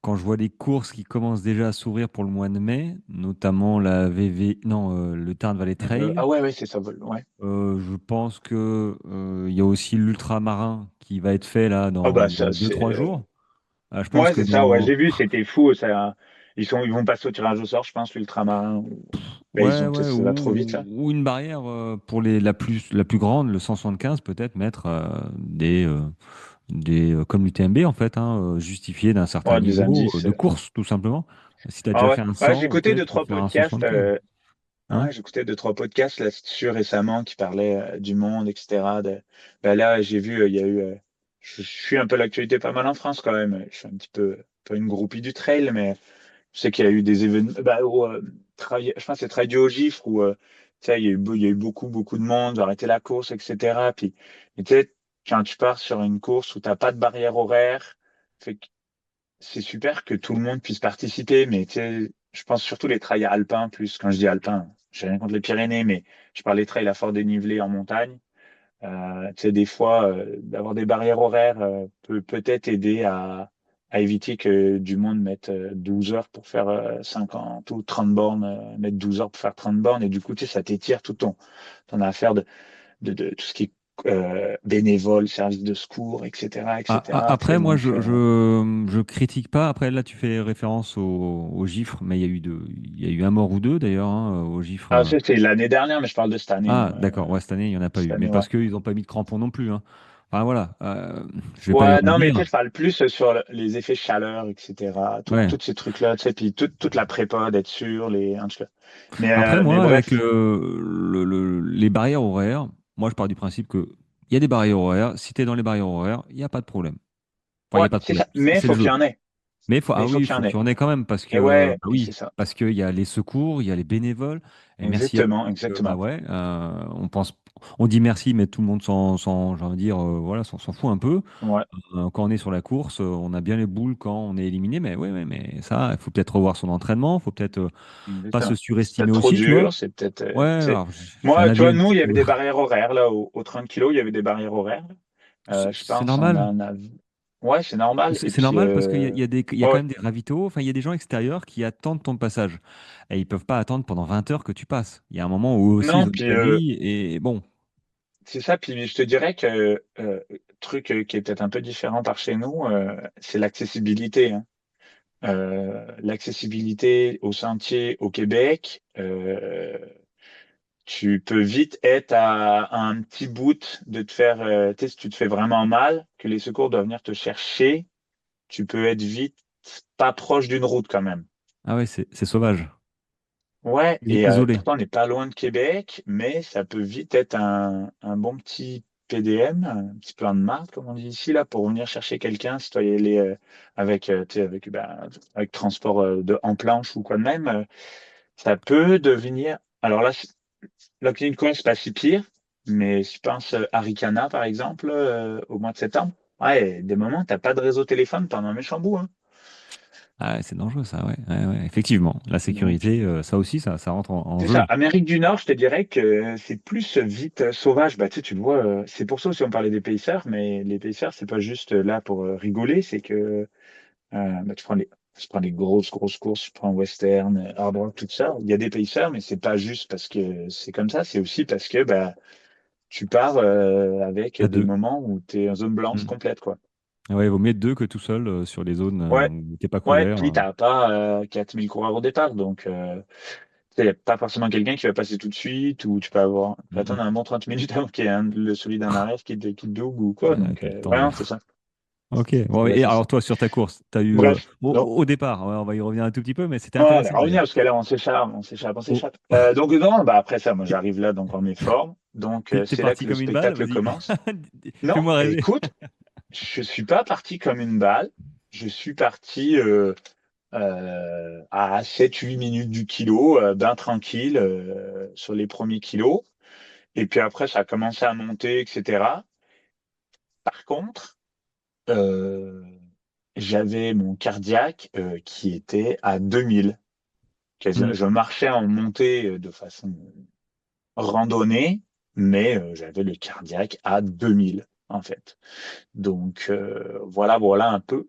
quand je vois des courses qui commencent déjà à s'ouvrir pour le mois de mai, notamment la VV, non, le Tarn Valley Trail, Ah ouais, ouais, c'est ça. Ouais. je pense que il y a aussi l'ultramarin qui va être fait là Ah dans bah il y a ça, deux, c'est... trois jours. Je pense Ouais, que c'est ça, ouais, dans j'ai vu, c'était fou. Ça... Ils vont passer au tirage au sort, je pense, l'ultramarin. Ben, ouais, ouais, ça va trop vite, là. ou une barrière pour la plus grande, le 175 peut-être mettre comme l'UTMB en fait, hein, justifié d'un certain Ouais, des niveau indices. de course tout simplement. Si tu as Ah déjà ouais. fait un Ouais, 100, j'ai ok, écouté deux, tu peux trois faire un podcasts. 75. Hein? Ouais, j'écoutais deux, trois podcasts là-dessus récemment qui parlaient du monde, etc. Ben là, j'ai vu, il y a eu. Je suis un peu l'actualité pas mal en France quand même. Je suis un petit peu pas une groupie du trail, mais je sais qu'il y a eu des événements. Je pense que c'est Trail du Haut-Gifre où tu sais, il y a eu beaucoup de monde, j'ai arrêté la course, etc. Puis, mais tu sais, quand tu pars sur une course où t'as pas de barrière horaire, fait que c'est super que tout le monde puisse participer, mais tu sais, je pense surtout les trails alpins, plus quand je dis alpin, j'ai rien contre les Pyrénées, mais je parle des trails à fort dénivelé en montagne. Tu sais, des fois, d'avoir des barrières horaires peut peut-être aider à éviter que du monde mette 12 heures pour faire 50 ou 30 bornes, mettre 12 heures pour faire 30 bornes, et du coup, tu sais, ça t'étire tout ton affaire de tout ce qui est bénévole, service de secours, etc., etc. Tu sais, Après, moi, donc, je critique pas. Après, là, tu fais référence au gifre, mais il y a eu un mort ou deux d'ailleurs hein, au gifre. ah, ça, c'est l'année dernière, mais je parle de cette année, Ah, moi. d'accord. Ouais, cette année, il y en a pas Cette eu, mais année, ouais. parce qu'ils n'ont pas mis de crampons non plus. Hein. Enfin voilà, je vais pas y Ouais, non, mais tu revenir. sais, je parle plus sur les effets chaleur, etc. Ouais. Tous ces trucs-là, tu sais, puis toute la prépa, d'être sûr, en tout cas. Après, Mais moi, avec bref. les barrières horaires, moi, je pars du principe que il y a des barrières horaires. Si tu es dans les barrières horaires, il n'y a pas de problème. Enfin, il n'y Ouais, a pas de c'est problème. ça. Mais il C'est le faut qu'il y jeu. en ait. Mais il faut, Mais ah il faut oui, il qu'il y faut en ait. qu'il y en ait quand même parce Et que, ouais, bah et c'est oui, ça. parce qu'il y a les secours, il y a les bénévoles. Et merci à Exactement, bah exactement. ouais, on dit merci, mais tout le monde j'ai envie de dire, voilà, s'en fout un peu. Ouais, Quand on est sur la course, on a bien les boules quand on est éliminé, mais ouais, ouais, mais ça, il faut peut-être revoir son entraînement, il faut peut-être pas se exactement. C'est surestimer peut-être trop aussi, tu vois. dur, c'est peut-être. Ouais, Tu sais, alors j'ai un moi, tu avis vois, un nous, petit il y peu. avait des barrières horaires, là, au 30 kilos, il y avait des barrières horaires. Je C'est pense, on normal. en a. Ouais, c'est normal. Et C'est puis, normal parce qu'il y a quand ouais. même des ravitaux, enfin, il y a des gens extérieurs qui attendent ton passage. Et ils peuvent pas attendre pendant 20 heures que tu passes. Il y a un moment où eux aussi Non, ils ont une puis famille et bon. c'est ça. Puis je te dirais que truc qui est peut-être un peu différent par chez nous, c'est l'accessibilité, hein. L'accessibilité au sentier au Québec, tu peux vite être à un petit bout de te faire, tu sais, si tu te fais vraiment mal, que les secours doivent venir te chercher, tu peux être vite pas proche d'une route quand même. Ah ouais, c'est sauvage. Ouais, et Isolé. pourtant on n'est pas loin de Québec, mais ça peut vite être un bon petit PDM, un petit plan de marque, comme on dit ici, là, pour venir chercher quelqu'un, si tu dois y aller tu sais, avec transport en planche ou quoi de même, ça peut devenir. Alors là, la clinique coin, c'est pas si pire, mais je pense Arikana, par exemple, au mois de septembre, ouais, des moments, t'as pas de réseau téléphone pendant un méchant bout, hein. Ah ouais, c'est dangereux ça, ouais. Ouais, ouais, effectivement. La Donc, sécurité, ça aussi, ça rentre en c'est ça. jeu. Amérique du Nord, je te dirais que c'est plus vite sauvage. Bah, tu sais, tu le vois, c'est pour ça aussi on parlait des payseurs, mais les payseurs, c'est pas juste là pour rigoler, c'est que tu prends les grosses courses, tu prends Western, Hard Rock, tout ça. Il y a des payseurs, mais c'est pas juste parce que c'est comme ça, c'est aussi parce que bah, tu pars avec À des deux. moments où tu es en zone blanche Mm. complète, quoi. Ouais, il vaut mieux être deux que tout seul sur les zones Ouais, où t'es pas ouais, couvert. puis t'as pas 4000 coureurs au départ, donc il n'y a pas forcément quelqu'un qui va passer tout de suite, ou tu peux avoir, tu peux Mm, attendre un bon 30 minutes avant qu'il y ait celui d'un arrière qui te double ou quoi, ouais, donc t'as le temps. vraiment, c'est ça. Ok. Bon, Ouais, et c'est ça. alors toi, sur ta course, t'as eu Bref, donc, au départ, ouais, on va y revenir un tout petit peu, mais c'était ouais, on va intéressant revenir d'ailleurs. parce que là, on s'échappe, on s'échappe, on Oh, s'échappe. Donc, non, bah, après ça, moi, j'arrive là, donc en méforme. Donc, t'es c'est là parti que le comme une balle, spectacle vas-y. commence. Non, Fais-moi rêver. écoute, je suis pas parti comme une balle. Je suis parti à 7-8 minutes du kilo, ben tranquille, sur les premiers kilos. Et puis après, ça a commencé à monter, etc. Par contre, euh, j'avais mon cardiaque qui était à 2000. Mm. Je marchais en montée de façon randonnée, mais j'avais le cardiaque à 2000 en fait. Donc voilà un peu.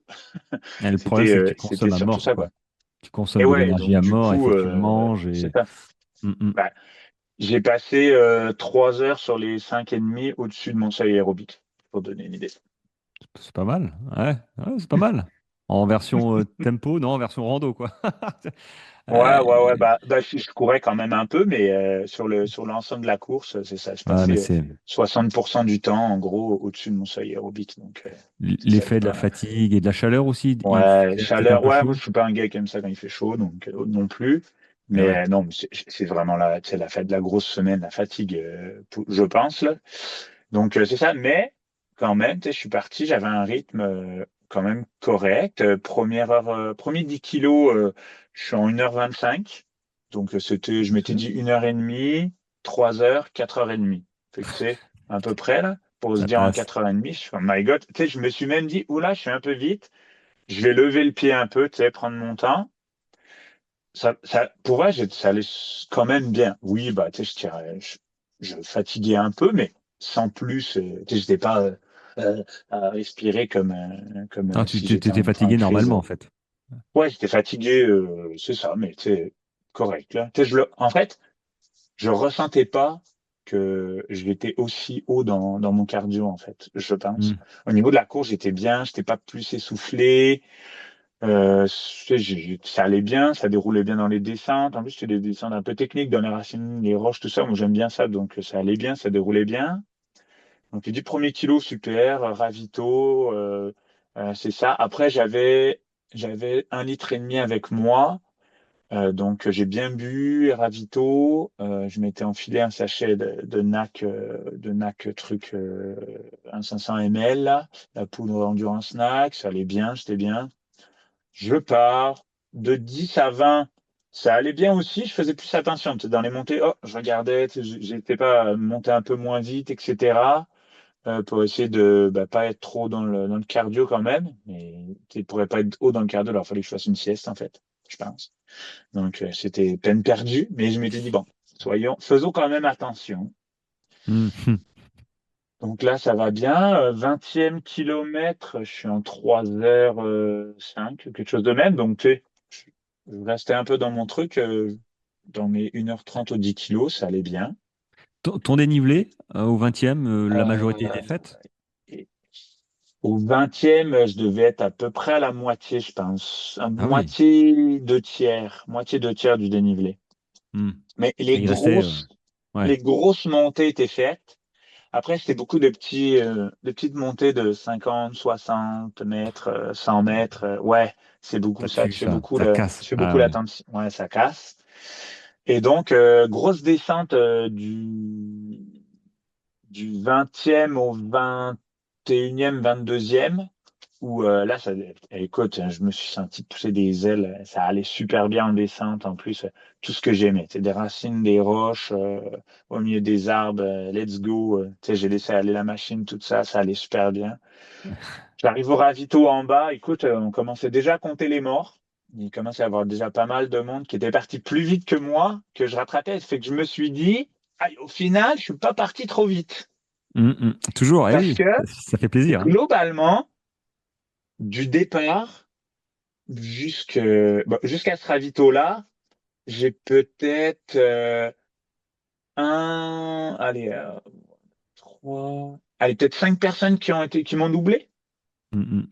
Et le problème, c'est que tu C'était consommes à surtout mort, ça, quoi. quoi. Tu Et consommes de ouais, l'énergie donc à du mort, il coup, faut que tu manges c'est et. ça. Mm, mm. Bah, j'ai passé 3 heures sur les 5 et demi au-dessus de mon seuil aérobique, pour donner une idée. C'est pas mal. Ouais, ouais, c'est pas mal. En version tempo, non, en version rando, quoi. Ouais, Euh, bah, je courais quand même un peu, mais sur l'ensemble de la course, c'est ça. Je ouais, mais passais c'est 60% du temps, en gros, au-dessus de mon seuil aérobique. Donc, c'est ça qui l'effet est de la pas mal. fatigue et de la chaleur aussi. Il Ouais, fait peut-être un chaleur, peu ouais, moi, je chaud. suis pas un gars comme ça quand il fait chaud, donc non plus. Et Mais ouais. non, mais c'est vraiment la fête de la grosse semaine, la fatigue, je pense, là. Donc, c'est ça. Mais quand même, tu sais, je suis parti, j'avais un rythme quand même correct. Premier 10 kilos, je suis en 1h25. Donc, je m'étais Ok. dit 1h30, 3 heures, 4h30. Fait que, tu sais, à peu près, là, pour se Ça dire en passe. 4h30, je suis comme, my God. Tu sais, je me suis même dit, oula, je suis un peu vite. Je vais lever le pied un peu, tu sais, prendre mon temps. Pour vrai, ça allait quand même bien. Oui, bah, tu sais, je fatiguais un peu, mais sans plus. Tu sais, j'étais pas à respirer comme Ah, si tu j'étais t'étais en fatigué crise. normalement, en fait. Ouais, j'étais fatigué, c'est ça, mais tu sais, correct, là. Tu sais, en fait, je ressentais pas que j'étais aussi haut dans mon cardio, en fait, je pense. Hmm. Au niveau de la course, j'étais bien, j'étais pas plus essoufflé. Ça allait bien, ça déroulait bien dans les descentes. En plus, c'était des descentes un peu techniques dans les racines, les roches, tout ça. Moi, j'aime bien ça, donc ça allait bien, ça déroulait bien. Donc, les 10 premiers kilos, super, ravito, c'est ça. Après, j'avais 1,5 litre avec moi, donc j'ai bien bu, ravito. Je m'étais enfilé un sachet de NAC truc, un 500 ml, là, la poudre Endurance Snack, ça allait bien, j'étais bien. Je pars de 10 à 20. Ça allait bien aussi. Je faisais plus attention. Tu sais, dans les montées, oh, je regardais. Tu sais, j'étais pas monter un peu moins vite, etc. Pour essayer de pas être trop dans le cardio quand même. Mais tu sais, pourrais pas être haut dans le cardio. Alors, il fallait que je fasse une sieste, en fait, je pense. Donc, c'était peine perdue. Mais je m'étais dit, bon, faisons quand même attention. Hmm. Donc là, ça va bien. 20e kilomètre, je suis en 3h05, quelque chose de même. Donc, tu sais, je restais un peu dans mon truc, dans mes 1h30 au 10 kilos, ça allait bien. Ton dénivelé, au 20e, la majorité était Euh, faite? et au 20e, je devais être à peu près à la moitié, je pense. À Ah oui. moitié, deux tiers du dénivelé. Hmm. Mais Et il restait. Ouais. les grosses montées étaient faites. Après, c'était beaucoup de petites montées de 50, 60 mètres, 100 mètres. Ouais, c'est beaucoup Ça ça. tue, ça. Ça Tu casse. fais Ah beaucoup la ouais. tension. Ouais, ça casse. Et donc, grosse descente du 20e au 21e, 22e, où là, écoute, je me suis senti pousser des ailes. Ça allait super bien en descente. En plus, tout ce que j'aimais, c'est des racines, des roches, au milieu des arbres. Let's go. Tu sais, j'ai laissé aller la machine, tout ça. Ça allait super bien. J'arrive au ravito en bas. Écoute, on commençait déjà à compter les morts. Il commençait à y avoir déjà pas mal de monde qui était parti plus vite que moi, que je rattrapais. Ça fait que je me suis dit, aïe, au final, je suis pas parti trop vite. Hmm, hmm. Toujours, eh Parce oui. que, Ça fait plaisir, hein. globalement, du départ jusqu'à ce ravito-là, j'ai peut-être allez, trois, allez, peut-être 5 personnes qui m'ont doublé. Mm,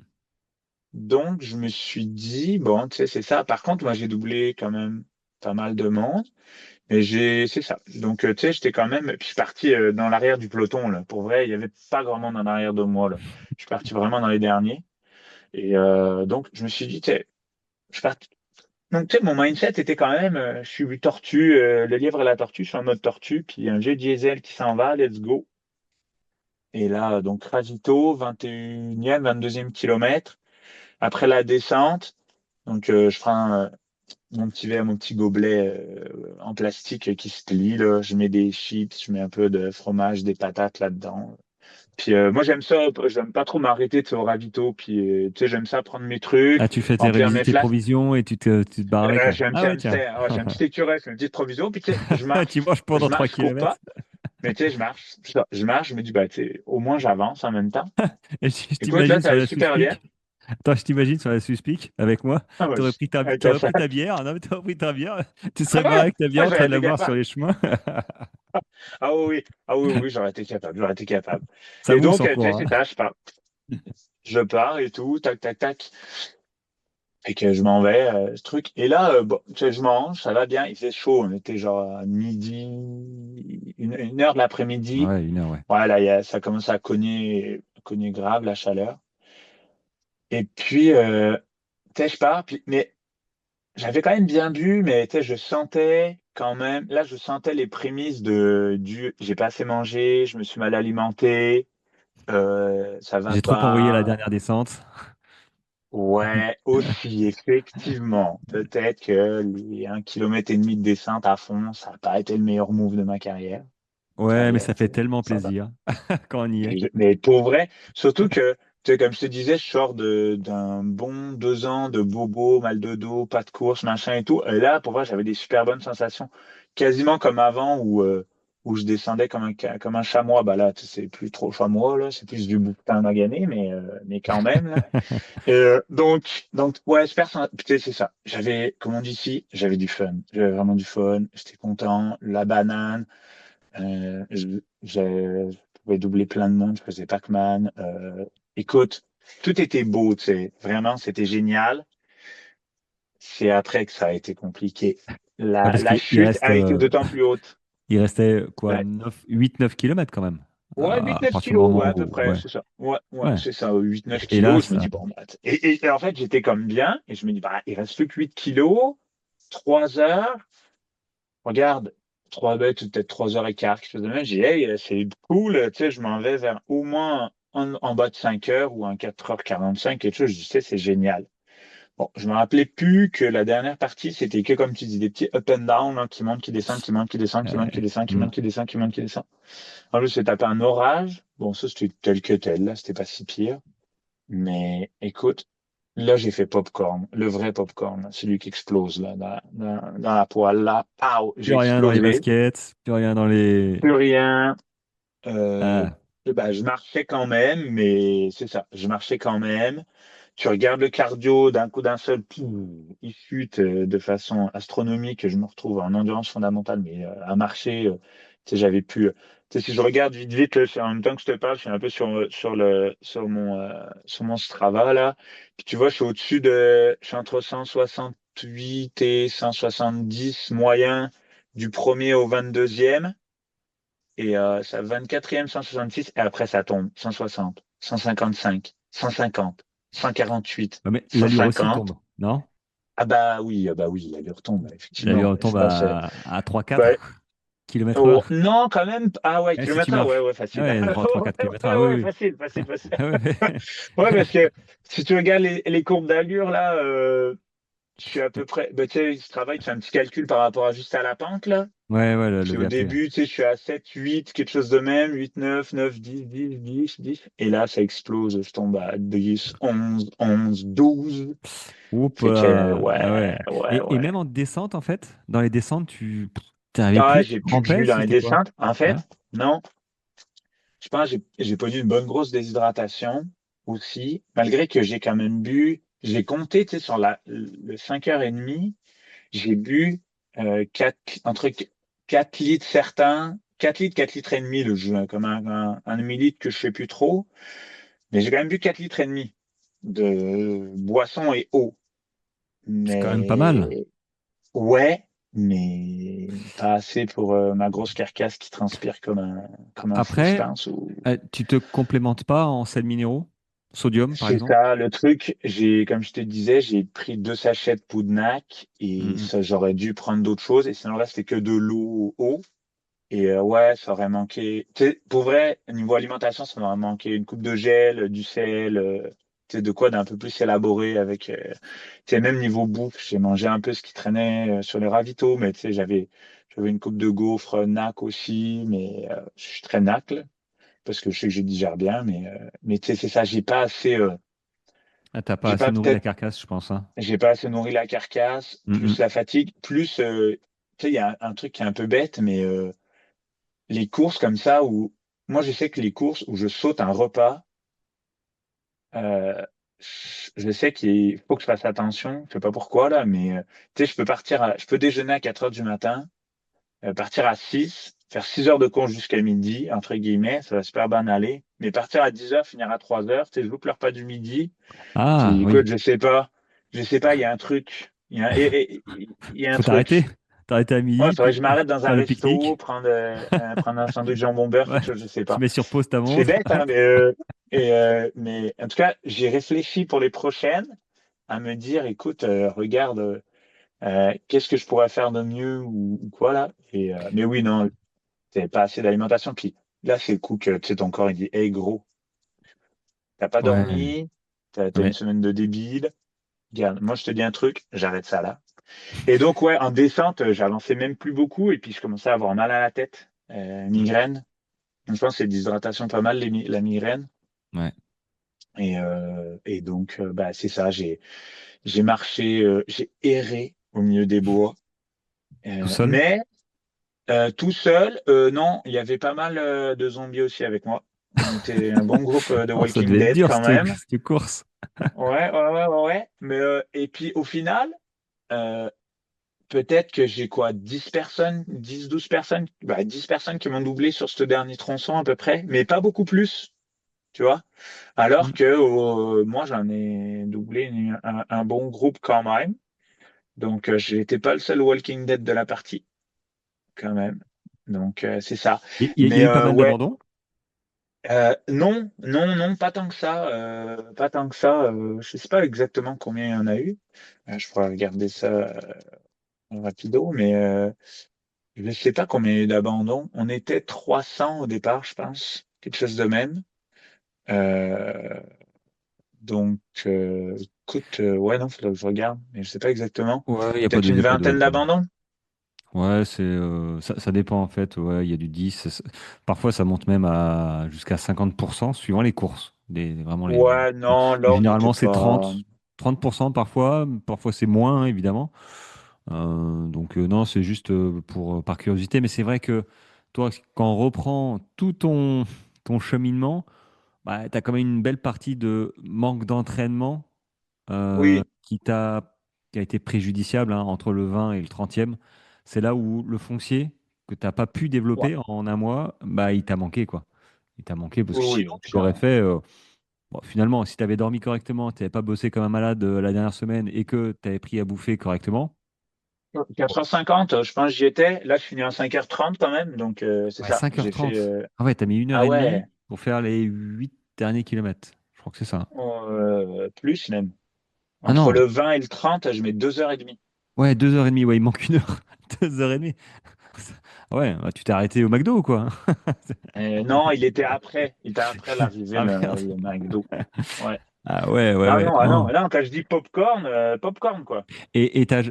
Donc, je me suis dit, bon, tu sais, c'est ça. Par contre, moi, j'ai doublé quand même pas mal de monde. Et c'est ça. Donc, tu sais, j'étais quand même, puis je suis parti dans l'arrière du peloton, là. Pour vrai, il n'y avait pas grand monde en arrière de moi, là. Je suis parti vraiment dans les derniers. Et donc, je me suis dit, tu sais, je suis parti. Donc, tu sais, mon mindset était quand même, je suis tortue, le lièvre et la tortue, je suis en mode tortue, puis un jeu diesel qui s'en va, let's go. Et là, donc, Ravito, 21e, 22e kilomètre. Après la descente, donc, je ferai mon petit verre, mon petit gobelet en plastique qui se plie, là. Je mets des chips, je mets un peu de fromage, des patates là-dedans. Puis moi j'aime ça, j'aime pas trop m'arrêter au ravito. Puis tu sais, j'aime ça prendre mes Ah, trucs, tu fais tes remplir mes tes flasques. provisions et tu te barres avec, quoi. J'ai un Ah petit ouais, tiens. hamster, ouais, j'ai un petit écureuil, c'est une petite provision. Puis tu sais, Tu manges pendant je 3 marche, je cours kilomètres. pas, mais tu sais, je marche, je marche, je me dis bah tu sais, au moins j'avance en même temps. Et je Écoute, là t'imagine ça sur va la super bien. Suspic. Attends, je t'imagine sur la Suspic avec moi. Ah, ouais, avec un T'aurais pris ta sac. bière. Non, mais t'aurais pris ta bière. Tu Ah serais barré ouais, avec ta bière ah, en train j'aurais de la été boire sur capable. les chemins. Ah oui, oui, ah oui, oui, j'aurais été capable, j'aurais été capable. Ça Et mousse donc, en tu sais, courant, c'est hein. ça, je pars et tout, tac, tac, tac. Et que je m'en vais, ce truc. Et là, bon, tu sais, je mange, ça va bien, il fait chaud, on était genre à midi, 1 heure de l'après-midi. Ouais, 1 heure, ouais. Voilà, ça commence à cogner grave, la chaleur. Et puis, tu sais, je pars, mais j'avais quand même bien bu, mais tu sais, je sentais quand même, là, je sentais les prémices j'ai pas assez mangé, je me suis mal alimenté, ça va J'ai trop envoyé la pas. dernière descente. Ouais, aussi, effectivement. Peut-être que les 1,5 km de descente à fond, ça n'a pas été le meilleur move de ma Ouais, mais carrière, ça fait tu sais, tellement ça va. plaisir quand on y est. Mais pour vrai, surtout que, tu sais, comme je te disais, je sors d'un bon 2 ans de bobo, mal de dos, pas de course, machin et tout. Et là, pour vrai, j'avais des super bonnes sensations. Quasiment comme avant où je descendais comme un chamois. Bah là, tu sais, c'est plus trop chamois, là, c'est plus du bouquetin magané, mais quand même, là. Et ouais, putain, c'est ça. Comme on dit ici, j'avais du fun. J'avais vraiment du fun. J'étais content. La banane, je pouvais doubler plein de monde. Je faisais Pac-Man. Écoute, tout était beau, tu sais. Vraiment, c'était génial. C'est après que ça a été compliqué. Ouais, La, parce la qu'il chute reste, a été d'autant plus haute. il restait quoi, Ouais, 8-9 kilomètres quand même. ouais, À 8-9 partir du kilos, ouais, moment à peu où. près, Ouais, c'est ça. Ouais, ouais, ouais. c'est ça, 8-9 Et là, kilos. Je me ça. dis, bon, bah, et en fait, j'étais comme bien. Et je me dis, bah, il reste plus que 8 kilos. 3 heures. Regarde, peut-être 3h15, quelque chose de même. J'ai dit, hey, c'est cool, tu sais, je m'en vais vers au moins en bas de 5 heures ou un 4h45, quelque chose. Je sais, c'est génial. Bon, je me rappelais plus que la dernière partie, c'était que, comme tu dis, des petits up and down, hein, qui montent, qui descendent, qui montent, qui descendent, qui montent, qui Ouais. descendent, qui Mm. montent, qui descendent, qui montent, qui descendent. En plus, j'ai tapé un orage. Bon, ça, c'était tel que tel, là, c'était pas si pire. Mais écoute, là, j'ai fait popcorn, le vrai popcorn, celui qui explose là, dans la poêle. Là, pow, Plus j'ai rien dans les explosé. baskets, plus rien dans les. Plus rien. Euh, Ah, bah, je marchais quand même, mais c'est ça, je marchais quand même. Tu regardes le cardio d'un coup d'un seul, il chute de façon astronomique. Je me retrouve en endurance fondamentale, mais à marcher, tu sais, j'avais pu. Tu sais, si je regarde vite, vite, en même temps que je te parle, je suis un peu sur mon Strava là. Puis tu vois, je suis entre 168 et 170 moyen du premier au 22e. Et ça 24e 166 et après ça tombe 160, 155, 150, 148, ouais, mais l'allure aussi 150. tombe, non? Ah bah oui, l'allure tombe effectivement. L'allure tombe Ça c'est à 3-4 ouais. km Oh, heure. non quand même. Ah ouais, Ouais, si tu kilomètre heure, ouais marches. ouais Ah facile. ouais, 3-4 Ouais, km ouais, heure, oui, ouais, oui. facile, facile, facile. Ah ouais. Ouais parce que si tu regardes les courbes d'allure là, je suis à peu près. Bah, tu sais, ce travail, tu fais un petit calcul par rapport à juste à la pente là. Ouais, ouais, le Puis au VAP. début, tu sais, je suis à 7, 8, quelque chose de même, 8, 9, 9, 10, 10, 10, 10. Et là, ça explose, je tombe à 10, 11, 11, 12. Oups, Fait que, ah ouais. ouais, ouais, Et ouais. même en descente, en fait, dans les descentes, tu t'arrivais Ah, plus, j'ai tu plus rampais, bu dans les c'était quoi? descentes. En Ouais. fait, non. Je pense que j'ai connu une bonne grosse déshydratation aussi, malgré que j'ai quand même bu. J'ai compté, tu sais, sur le 5h30, j'ai bu 4, entre 4 litres certains, 4 litres, 4 litres et demi le jus, hein, comme un demi-litre que je fais plus trop. Mais j'ai quand même bu 4 litres et demi. de boissons et eau. C'est quand même pas mal. Mais ouais, mais pas assez pour ma grosse carcasse qui transpire comme un fou, je Après, pense. tu te complémentes pas en sels minéraux? Sodium, par C'est exemple? ça, le truc, comme je te disais, j'ai pris 2 sachets de Poudnac et Mm, mm. ça, j'aurais dû prendre d'autres choses. Et sinon, là, c'était que de l'eau. Et ouais, ça aurait manqué. Tu sais, pour vrai, niveau alimentation, ça m'aurait manqué une coupe de gel, du sel, tu sais, de quoi d'un peu plus élaboré avec. Tu sais, même niveau bouffe, j'ai mangé un peu ce qui traînait sur les ravitaux, mais tu sais, j'avais une coupe de gaufres NAC aussi, mais je suis très NAC, là, parce que je sais que je digère bien, mais tu sais, c'est ça, Ah, t'as pas j'ai assez pas nourri la peut-être, carcasse, je pense, hein. j'ai pas assez nourri la carcasse, Mm, plus mm. la fatigue, plus, tu sais, il y a un truc qui est un peu bête, mais les courses comme ça où moi je sais que les courses où je saute un repas, euh, je sais qu'il faut que je fasse attention. Je sais pas pourquoi là, mais tu sais, je peux déjeuner à 4 heures du matin, partir à 6, faire 6 heures de course jusqu'à midi, entre guillemets, ça va super bien aller. Mais partir à 10 heures, finir à 3 heures, tu sais, je loupe le repas du midi. Ah, Puis écoute, oui. je sais pas, il y a un truc, il y a un Faut t'arrêter. truc. T'arrêter à Ouais, midi, faudrait puis que je m'arrête dans un faire le resto, pique-nique. prendre un sandwich jambon beurre, Ouais. quelque chose, je sais Tu pas. mets sur pause ta C'est montre. bête, hein, mais en tout cas, j'ai réfléchi pour les prochaines à me dire, écoute, regarde, qu'est-ce que je pourrais faire de mieux ou quoi là. Mais oui, non, t'avais pas assez d'alimentation. Puis là, c'est le coup que tu sais, ton corps il dit, hey gros, t'as pas Ouais. dormi, t'as une Mais semaine de débile. Regarde, moi je te dis un truc, j'arrête ça là. Et donc ouais, en descente, j'avançais même plus beaucoup et puis je commençais à avoir mal à la tête, migraine. Donc, je pense que c'est déshydratation pas mal la migraine. ouais. Et donc, bah, c'est ça, j'ai marché, j'ai erré au milieu des bois. Tout seul? Mais tout seul, non, il y avait pas mal de zombies aussi avec moi. On était un bon groupe de Oh, ça Walking devait être Dead dur, quand même. cette course. Ouais, ouais, ouais, ouais, ouais. Mais, et puis au final, euh, peut-être que j'ai quoi, 10 personnes, 10 12 personnes, bah, 10 personnes qui m'ont doublé sur ce dernier tronçon à peu près, mais pas beaucoup plus, tu vois. Alors Mm. que moi, j'en ai doublé un bon groupe quand même. Donc, je n'étais pas le seul Walking Dead de la partie, quand même. Donc, c'est ça. Il y Mais a eu pas mal ouais, d'abandons? non, non, non, pas tant que ça. Pas tant que ça. Je sais pas exactement combien il y en a eu. Je pourrais regarder ça rapido, mais je ne sais pas combien il y a eu d'abandons. On était 300 au départ, je pense. Quelque chose de même. Euh, Donc, écoute, ouais, non, faudrait que je regarde, mais je sais pas exactement. Ouais, Peut-être il une y a pas de. vingtaine d'abandons? Ouais, ça dépend en fait. Ouais, il y a du 10. Parfois, ça monte même à jusqu'à 50% suivant les courses. Vraiment Ouais, non, là, mais on n'était généralement, c'est pas. 30% parfois. Parfois, c'est moins, hein, évidemment. Donc, non, c'est juste par curiosité. Mais c'est vrai que toi, quand on reprend tout ton cheminement, bah, tu as quand même une belle partie de manque d'entraînement Oui, qui qui a été préjudiciable, hein, entre le 20 et le 30e. C'est là où le foncier que tu n'as pas pu ouais, développer en un mois, bah, il t'a manqué, quoi. Il t'a manqué parce oui, que oui, sinon, non, tu l'aurais clairement. fait. Bon, finalement, si tu avais dormi correctement, tu n'avais pas bossé comme un malade la dernière semaine et que tu avais pris à bouffer correctement. 4h50, je pense que j'y étais. Là, je finis à 5h30 quand même, donc c'est Ouais, ça. J'ai fait. 5h30. Ah ouais, tu as mis une heure Ah et ouais, demie pour faire les 8 derniers kilomètres. Je crois que c'est ça. plus même. Ah Entre non, le 20 et le 30, je mets 2h30. ouais, 2h30. Ouais, il manque une heure. 2h30. Ouais, bah, tu t'es arrêté au McDo ou quoi? Non, il était après. Il était après l'arrivée, Ah merde. le McDo. Ouais. Ah ouais, ouais, Ah ouais. non, ah non, Non. ah non, quand je dis popcorn, popcorn, quoi.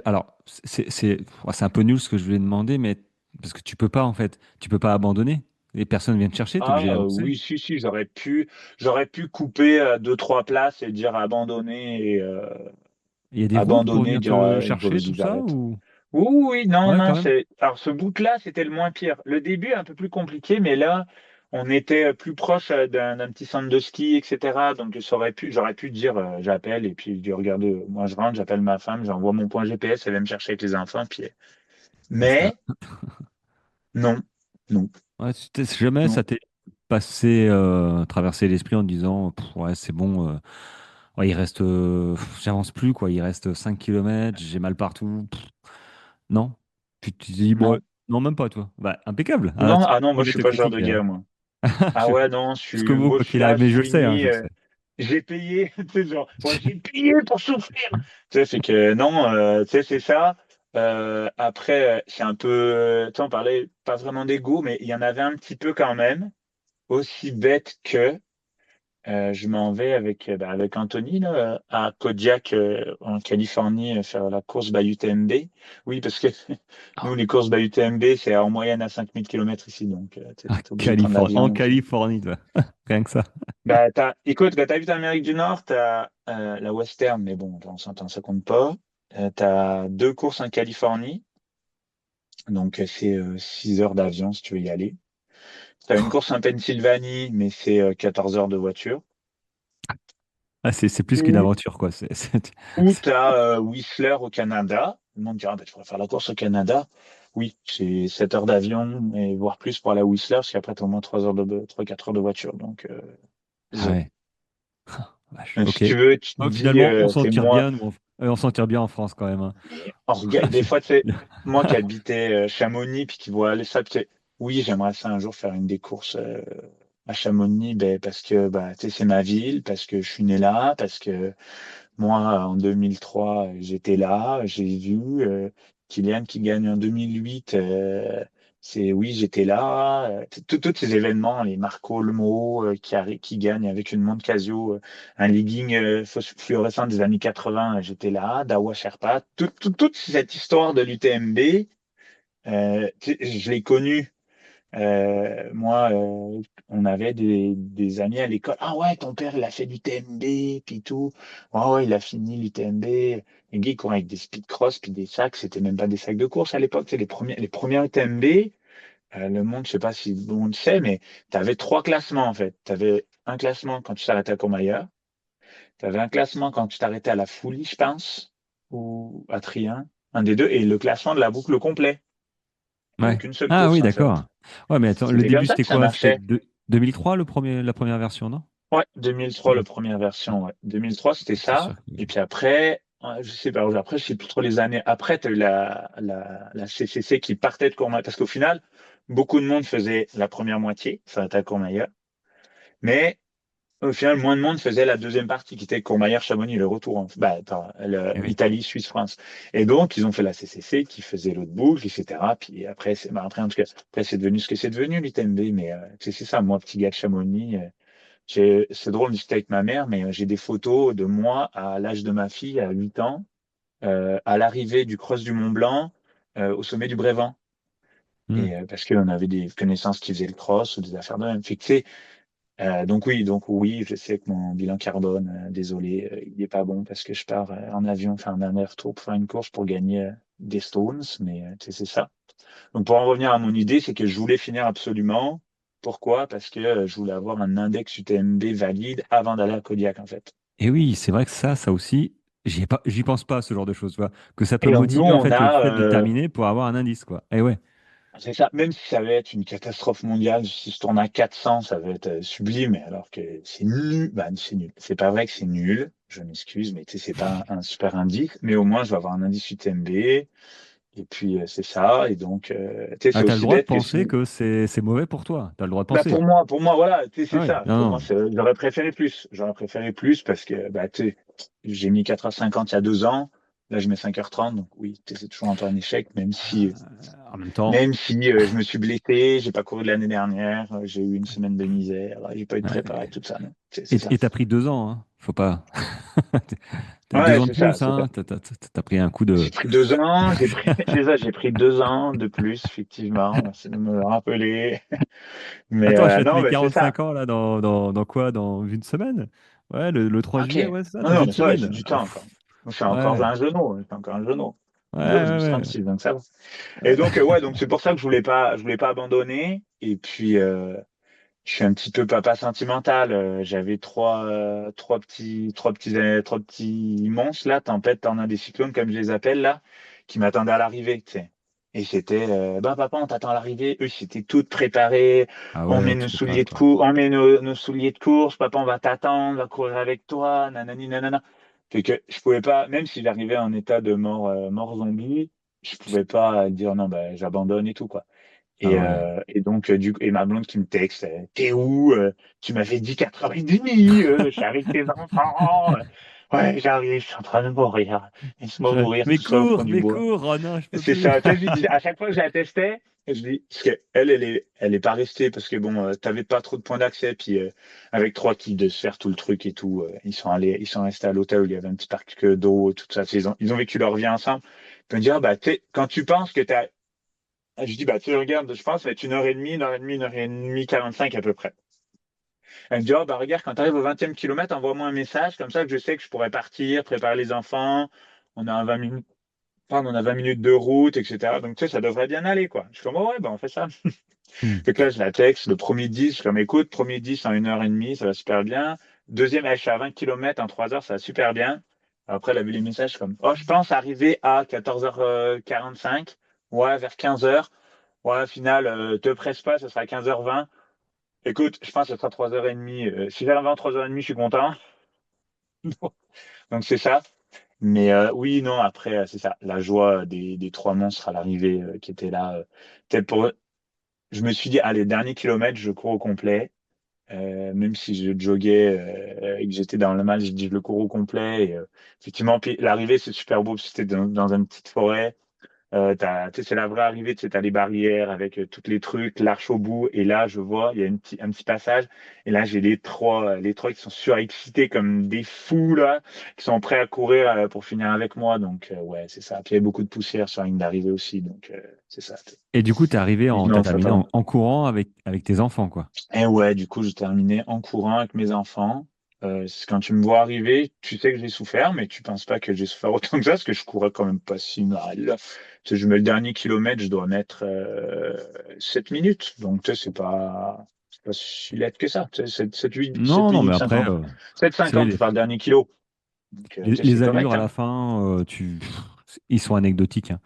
Alors, c'est un peu nul ce que je voulais demander, mais parce que tu peux pas, en fait, tu peux pas abandonner. Les personnes viennent te chercher, tu es Ah obligé d'avancer. oui, si, si, j'aurais pu couper deux, trois places et dire abandonner Il y a des routes pour abandonner, venir dire te ouais, j'aurais chercher, dit tout ça, j'arrête. ou? Oui, oui, oui, non, Ouais, quand non, même. alors ce bout-là, c'était le moins pire. Le début, un peu plus compliqué, mais là, on était plus proche d'un petit centre de ski, etc. Donc, j'aurais pu dire, j'appelle et puis dire, regardez, moi je rentre, j'appelle ma femme, j'envoie mon point GPS, elle va me chercher avec les enfants, puis. Basta. Mais non, non, Ouais, si jamais non. ça t'est passé, traversé l'esprit en te disant, pff, ouais, c'est bon. Ouais, il reste. J'avance plus, quoi. Il reste 5 kilomètres, j'ai mal partout. Pff, non? Tu te dis, bon, Non. non, même pas, toi. Bah, impeccable. Ah, Non, tu ah non, moi peux je jamais suis te pas ce genre de critiquer, hein. gars, moi. Ah ouais, non, Jusqu'au bout, moi, quoi je suis qu'il là, arrive. je Mais je le suis sais, hein, ni, je le sais. j'ai payé, tu sais, genre, moi, j'ai payé pour souffrir. Tu sais, fait que non, tu sais, c'est ça. Après, c'est un peu, tu sais, on parlait pas vraiment d'ego, mais il y en avait un petit peu quand même, aussi bête que je m'en vais avec Anthony là, à Kodiak en Californie faire la course by UTMB. Oui, parce que nous, les courses by UTMB, c'est en moyenne à 5000 kilomètres ici, donc tu Ah, es obligé de prendre En l'avion. Californie, toi. Rien que ça. Bah, écoute, quand tu habites en Amérique du Nord, tu as la Western, mais bon, on s'entend, ça compte pas. Tu as deux courses en Californie, donc c'est 6 heures d'avion si tu veux y aller. Tu as une course en Pennsylvanie, mais c'est 14 heures de voiture. Ah, c'est plus qu'une Ou, aventure, quoi. ou C'est- tu as Whistler au Canada. Le monde dira, bah, tu pourrais faire la course au Canada. Oui, c'est 7 heures d'avion, et voire plus pour aller à Whistler, parce qu'après, tu as au moins 3 4 heures de voiture. Donc, Ah zéro. ouais. Vache. Donc, si Ok. tu veux, tu te Donc, dis, finalement, on s'en c'est tire moi. bien, nous, on s'en tire bien en France, quand même, hein. Et des fois, tu sais, moi qui habitais Chamonix, puis qui vois aller ça, puis tu sais, oui, j'aimerais ça un jour faire une des courses à Chamonix, ben, parce que bah, tu sais, c'est ma ville, parce que je suis né là, parce que moi, en 2003, j'étais là, j'ai vu Kylian qui gagne en 2008. Oui, j'étais là. Tous ces événements, les Marco Olmo qui gagne avec une montre Casio, un legging fluorescent des années 80, j'étais là. Dawa Sherpa, toute cette histoire de l'UTMB, je l'ai connue. Moi, on avait des amis à l'école. Ah ouais, ton père, il a fait l'UTMB, puis tout. Ouais, ouais, il a fini l'UTMB. Les gars, ils couraient avec des speedcross, puis des sacs. C'était même pas des sacs de course à l'époque. C'est les premiers UTMB. Le monde, je sais pas si le monde sait, mais tu avais trois classements, en fait. Tu avais un classement quand tu t'arrêtais à Courmayeur. Tu avais un classement quand tu t'arrêtais à la Foulie, je pense, ou à Trien, un des deux, et le classement de la boucle complet. Ouais. Donc, une seule Ah course, oui, en fait. d'accord. Ouais, mais attends, le C'était comme début, ça c'était que ça quoi? C'était marchait. 2003, la première version, non? Ouais, 2003, la Ouais. première version. Ouais. 2003, c'était C'est ça. sûr. Et puis après, je sais pas, après, je sais plus trop les années. Après, tu as eu la CCC qui partait de Courmayeur. Parce qu'au final, beaucoup de monde faisait la première moitié, ça à Courmayeur. Mais au final, moins de monde faisait la deuxième partie, qui était Courmayeur-Chamonix, le retour. Bah, attends, Eh oui. Italie, Suisse, France. Et donc, ils ont fait la CCC qui faisait l'autre boucle, etc. Puis après, après, en tout cas, après, c'est devenu ce que c'est devenu, l'UTMB. Mais c'est ça, moi, petit gars de Chamonix. C'est drôle de discuter avec ma mère, mais j'ai des photos de moi à l'âge de ma fille, à 8 ans, à l'arrivée du Cross du Mont Blanc, au sommet du Brévent. Hmm. Et parce qu'on avait des connaissances qui faisaient le cross ou des affaires de même. Fait que, tu sais, donc oui, je sais que mon bilan carbone, désolé, il n'est pas bon parce que je pars en avion faire un aller-retour pour faire une course pour gagner des Stones, mais tu sais, c'est ça. Donc pour en revenir à mon idée, c'est que je voulais finir absolument. Pourquoi? Parce que je voulais avoir un index UTMB valide avant d'aller à Kodiak, en fait. Et oui, c'est vrai que ça aussi, j'y pense pas à ce genre de choses, tu vois. Que ça peut Et donc nous, motiver, en on fait, le a, fait de terminer pour avoir un indice, quoi. Et ouais. c'est ça, même si ça va être une catastrophe mondiale, si je tourne à 400, ça va être sublime, alors que c'est nul, bah, c'est nul. C'est pas vrai que c'est nul, je m'excuse, mais tu sais, c'est pas un super indice, mais au moins je vais avoir un indice UTMB, et puis c'est ça, et donc, tu sais, Ah, c'est t'as le aussi droit de bête que penser si, que c'est mauvais pour toi. T'as le droit de bah penser. pour moi, voilà, tu sais, Ah c'est oui, ça. non, Pour moi, non. j'aurais préféré plus parce que, bah, tu sais, j'ai mis 4h50 il y a 2 ans. Là, je mets 5h30. Donc, oui, tu sais, c'est toujours un peu un échec, En même temps, même si je me suis blessé, j'ai pas couru de l'année dernière, j'ai eu une semaine de misère, j'ai pas eu de prépa et ouais. tout ça. Non, c'est ça. Et t'as pris 2 ans, hein. Faut pas. T'as deux Ouais, ans de c'est ça, plus, c'est ça. hein. T'as pris un coup de. J'ai pris 2 ans, c'est ça, j'ai pris 2 ans de plus, effectivement. Merci de me le rappeler. Mais Attends, je fête non, mes mais c'est ça. 45 ans là dans quoi? Dans une semaine? Ouais, le 3 Ok. juillet, ouais, c'est ça, Non, dans non, une mais ça, va, j'ai semaine. du Ah, temps encore. Je suis encore ouais, un genou, je suis encore un genou. ouais, Douze ouais, douze ouais. 36 donc ça va. Et donc, ouais, donc c'est pour ça que je voulais pas abandonner. Et puis, je suis un petit peu papa sentimental. J'avais trois petits monstres là, tempête, tornades des cyclones, comme je les appelle là, qui m'attendaient à l'arrivée, tu sais. Et c'était, bah papa, on t'attend à l'arrivée. Eux, c'était tout préparé. Ah On met ouais, nos tu prépares souliers de quoi. course, on met nos souliers de course. Papa, on va t'attendre, on va courir avec toi, nanani, nanana. Fait que je pouvais pas, même si j'arrivais en état de mort zombie, je pouvais pas dire non, bah, j'abandonne et tout, quoi. Ah ouais. Et donc, et ma blonde qui me texte, t'es où? Tu m'avais dit 4h30, je suis avec tes enfants. Ouais, j'arrive, je suis en train de mourir. Laisse-moi Ouais. mourir tout seul au fond du Mais bois. cours, oh non, je peux C'est plus. ça. Tu sais, à chaque fois que je la testais, je dis, parce qu'elle, elle est pas restée parce que bon, t'avais pas trop de points d'accès, puis avec 3 kills de se faire tout le truc et tout, ils sont restés à l'hôtel où il y avait un petit parc d'eau, tout ça. Ils ont vécu leur vie ensemble. Ils me dire, ah, bah, tu sais, quand tu penses que t'as, je dis, bah, tu regardes, je pense, ça va être 1h30, 1h30, 1h30, 45 à peu près. Elle me dit, oh, bah, regarde, quand tu arrives au 20e kilomètre, envoie-moi un message, comme ça que je sais que je pourrais partir, préparer les enfants. On a 20 minutes, pardon, on a 20 minutes de route, etc. Donc, tu sais, ça devrait bien aller, quoi. Je suis comme, oh, ouais, bah, on fait ça. Hmm. Fait que là, je la texte, le premier 10, je suis comme, écoute, premier 10 en 1h30, ça va super bien. Deuxième, je suis à 20 kilomètres en 3 heures, ça va super bien. Après, elle a vu les messages comme, oh, je pense arriver à 14h45, ouais, vers 15h. Ouais, au final, te presse pas, ça sera 15h20. Écoute, je pense que ce sera 3h30. Si j'arrive en 3h30, je suis content. Donc c'est ça. Mais oui, non, après, c'est ça. La joie des trois monstres à l'arrivée qui étaient là. Peut-être pour... Je me suis dit, allez, dernier kilomètre, je cours au complet. Même si je joguais et que j'étais dans le mal, j'ai dit, je le cours au complet. Et, effectivement, puis l'arrivée, c'est super beau, parce que c'était dans une petite forêt. Tu sais, c'est la vraie arrivée, tu sais, t'as les barrières avec tous les trucs, l'arche au bout, et là, je vois, il y a un petit passage, et là, j'ai les trois qui sont surexcités comme des fous, là, qui sont prêts à courir pour finir avec moi, donc, ouais, c'est ça. Puis il y avait beaucoup de poussière sur la ligne d'arrivée aussi, donc, c'est ça. Et du coup, t'as Vivement le terminé papa. en courant avec tes enfants, quoi. Et ouais, du coup, j'ai terminé en courant avec mes enfants. Quand tu me vois arriver, tu sais que j'ai souffert, mais tu penses pas que j'ai souffert autant que ça, parce que je courais quand même pas si mal. Tu sais, je mets le dernier kilomètre, je dois mettre 7 minutes. Donc, tu sais, c'est pas si laid que ça. Tu sais, 7 Non, non, mais minutes après, 50. 7 tu sais, 50, je parle dernier kilo. Donc, tu sais, c'est les allures correct, à hein. la fin, ils sont anecdotiques, hein.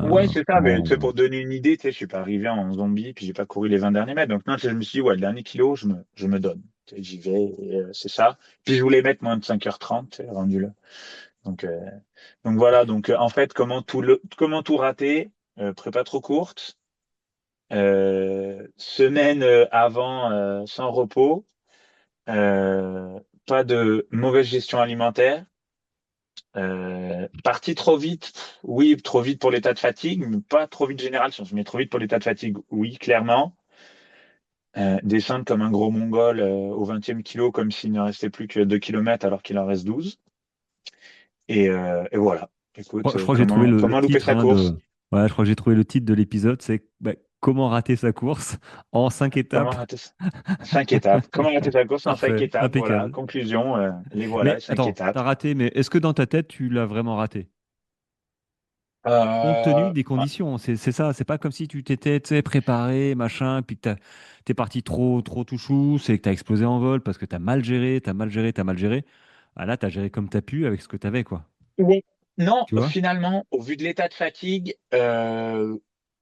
Ouais, c'est ça. Mais tu sais, Vraiment, pour donner une idée, tu sais, je suis pas arrivé en zombie, puis j'ai pas couru les 20 derniers mètres. Donc, non, tu sais, je me suis dit, ouais, le dernier kilo, je me donne. Tu sais, j'y vais, et, c'est ça. Puis, je voulais mettre moins de 5h30, tu sais, rendu là. Donc, voilà. Donc, en fait, comment tout rater? Prépa trop courte. Semaine avant, sans repos. euh, Pas de mauvaise gestion alimentaire. Parti trop vite, oui, trop vite pour l'état de fatigue, mais pas trop vite général, si on se met trop vite pour l'état de fatigue, oui, clairement. Descendre comme un gros mongol au 20e kilo, comme s'il ne restait plus que 2 kilomètres alors qu'il en reste 12. Et voilà. Écoute, je crois que j'ai trouvé le comment louper titre sa hein, course? Ouais, je crois que j'ai trouvé le titre de l'épisode, c'est comment rater sa course en 5 étapes. Comment rater ça? 5 étapes. Comment rater sa course en cinq Parfait, étapes? Voilà, impeccable. conclusion, les voilà, Mais cinq attends, étapes. t'as raté, mais est-ce que dans ta tête, tu l'as vraiment raté? Compte tenu Euh, des conditions, c'est ça, c'est pas comme si tu t'étais, tu sais, préparé, machin, puis que t'es parti trop tout chou, c'est que t'as explosé en vol parce que t'as mal géré, t'as mal géré, t'as mal géré. Ah là, t'as géré comme t'as pu avec ce que t'avais, quoi. Oui. Non, Tu vois? finalement, au vu de l'état de fatigue, je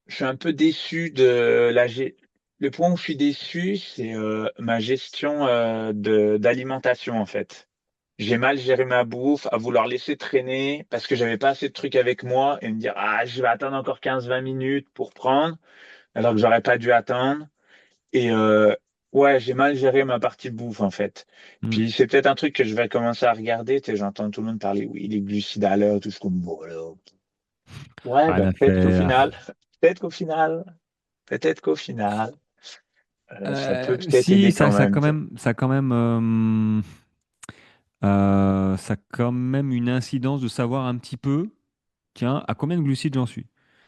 suis un peu déçu le point où je suis déçu, c'est ma gestion d'alimentation, en fait. J'ai mal géré ma bouffe, à vouloir laisser traîner parce que j'avais pas assez de trucs avec moi et me dire, ah, je vais attendre encore 15-20 minutes pour prendre, alors que j'aurais pas dû attendre. Et ouais, j'ai mal géré ma partie bouffe en fait. Hmm. Puis c'est peut-être un truc que je vais commencer à regarder. Tu sais, j'entends tout le monde parler, oui, les glucides à l'heure, tout ce qu'on bon, alors. Ouais, Rien ben à faire. peut-être qu'au final, peut-être qu'au final, ça peut peut-être Si, aider quand même. Tu sais. ça a quand même une incidence de savoir un petit peu, tiens, à combien de glucides j'en suis.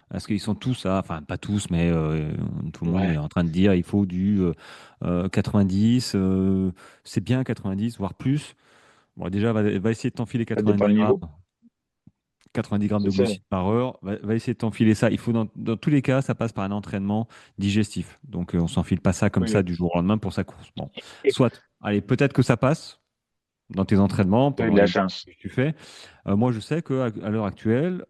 Parce qu'ils sont tous enfin pas tous, mais tout le monde est Ouais, en train de dire il faut du 90, c'est bien 90, voire plus. Bon, déjà, va essayer de t'enfiler ça dépend 90 le grammes, niveau. 90 grammes C'est de ça. glucides par heure. Va essayer de t'enfiler ça. Il faut dans tous les cas, ça passe par un entraînement digestif. Donc, on s'enfile pas ça comme ça Oui. du jour au lendemain pour sa course. Bon, Et, soit. Allez, peut-être que ça passe. dans tes entraînements, J'ai eu pendant de la les chance. que tu fais. Moi, je sais qu'à l'heure actuelle,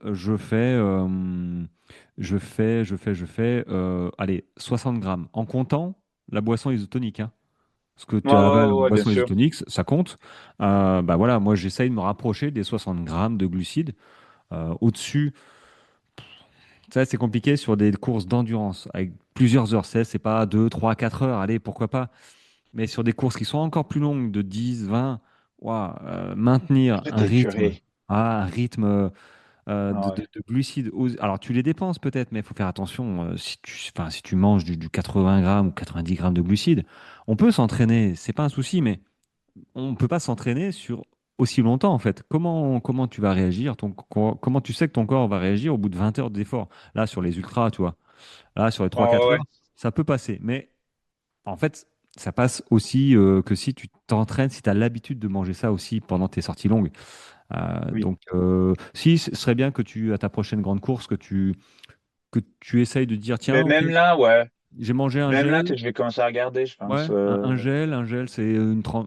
allez, 60 grammes, en comptant la boisson isotonique, hein. Parce que Ouais, tu avales ouais, une ouais, bien boisson sûr. isotonique, ça compte. Bah voilà, moi, j'essaye de me rapprocher des 60 grammes de glucides. Au-dessus, ça, c'est compliqué sur des courses d'endurance avec plusieurs heures. C'est pas 2, 3, 4 heures, allez, pourquoi pas. Mais sur des courses qui sont encore plus longues, de 10, 20, ouah, maintenir Ah, un t'es rythme, purée. un rythme Ah ouais. de glucides. Alors, tu les dépenses peut-être, mais il faut faire attention. Enfin, si tu manges du 80 grammes ou 90 grammes de glucides, on peut s'entraîner, c'est pas un souci, mais on ne peut pas s'entraîner sur aussi longtemps, en fait. Comment tu vas réagir comment tu sais que ton corps va réagir au bout de 20 heures d'effort? Là, sur les ultras, tu vois, là, sur les Ouais, trois ouais, quatre ouais. heures, ça peut passer. Mais en fait, ça passe aussi que si tu t'entraînes, si tu as l'habitude de manger ça aussi pendant tes sorties longues. Oui. Donc, si, ce serait bien que à ta prochaine grande course, que tu essayes de dire, Mais tiens, ok, même là, ouais. j'ai mangé un Même là, gel. je vais commencer à regarder, je pense. Ouais, un gel, c'est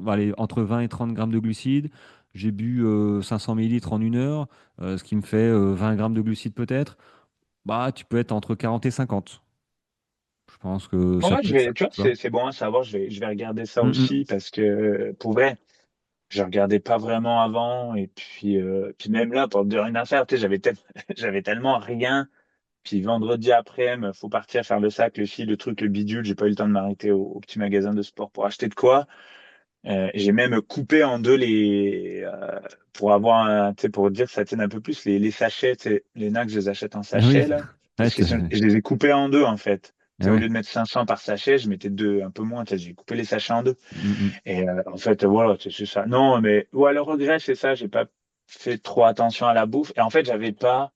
allez, entre 20 et 30 grammes de glucides. J'ai bu 500 millilitres en 1 heure, ce qui me fait 20 grammes de glucides peut-être. Bah, tu peux être entre 40 et 50. Je pense que ça Ouais, peut être ça, tu vois, tu vois. c'est bon à savoir. Je vais regarder ça Mm, aussi mm. parce que, pour vrai, je regardais pas vraiment avant. Et puis même là, pour te dire une affaire, tu sais, j'avais tellement rien. Puis vendredi après, il faut partir faire le sac, le fil, le truc, le bidule. J'ai pas eu le temps de m'arrêter au petit magasin de sport pour acheter de quoi. J'ai même coupé en deux pour avoir tu sais, pour dire que ça tienne un peu plus, les sachets, tu sais, les NAC, je les achète en Ah oui, sachet, là. ouais, Parce que je les ai coupés en deux, en fait. Tu ah sais, au ouais. lieu de mettre 500 par sachet, je mettais deux, un peu moins. Tu sais, j'ai coupé les sachets en deux. Mm, mm. Et en fait, voilà, c'est ça. Non, mais ouais, le regret, c'est ça. J'ai pas fait trop attention à la bouffe. Et en fait, j'avais pas.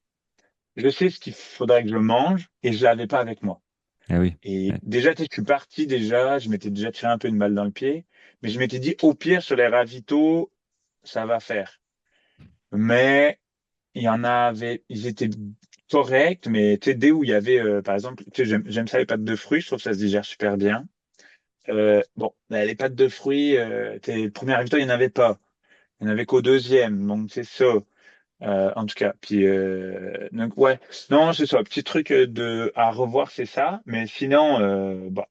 Je sais ce qu'il faudrait que je mange et je l'avais pas avec moi. Ah oui. Et Ouais. déjà, tu sais, je suis parti déjà. Je m'étais déjà tiré un peu une balle dans le pied. Mais je m'étais dit, au pire, sur les ravitaux, ça va faire. Mais il y en avait, ils étaient corrects, mais tu sais, dès où il y avait, par exemple, tu sais, j'aime ça les pâtes de fruits, je trouve que ça se digère super bien. Bon, bah, les pâtes de fruits, le premier invité, il n'y en avait pas. Il n'y en avait qu'au deuxième, donc c'est ça, en tout cas. Puis, donc, ouais, non, c'est ça, petit truc à revoir, c'est ça. Mais sinon, bah,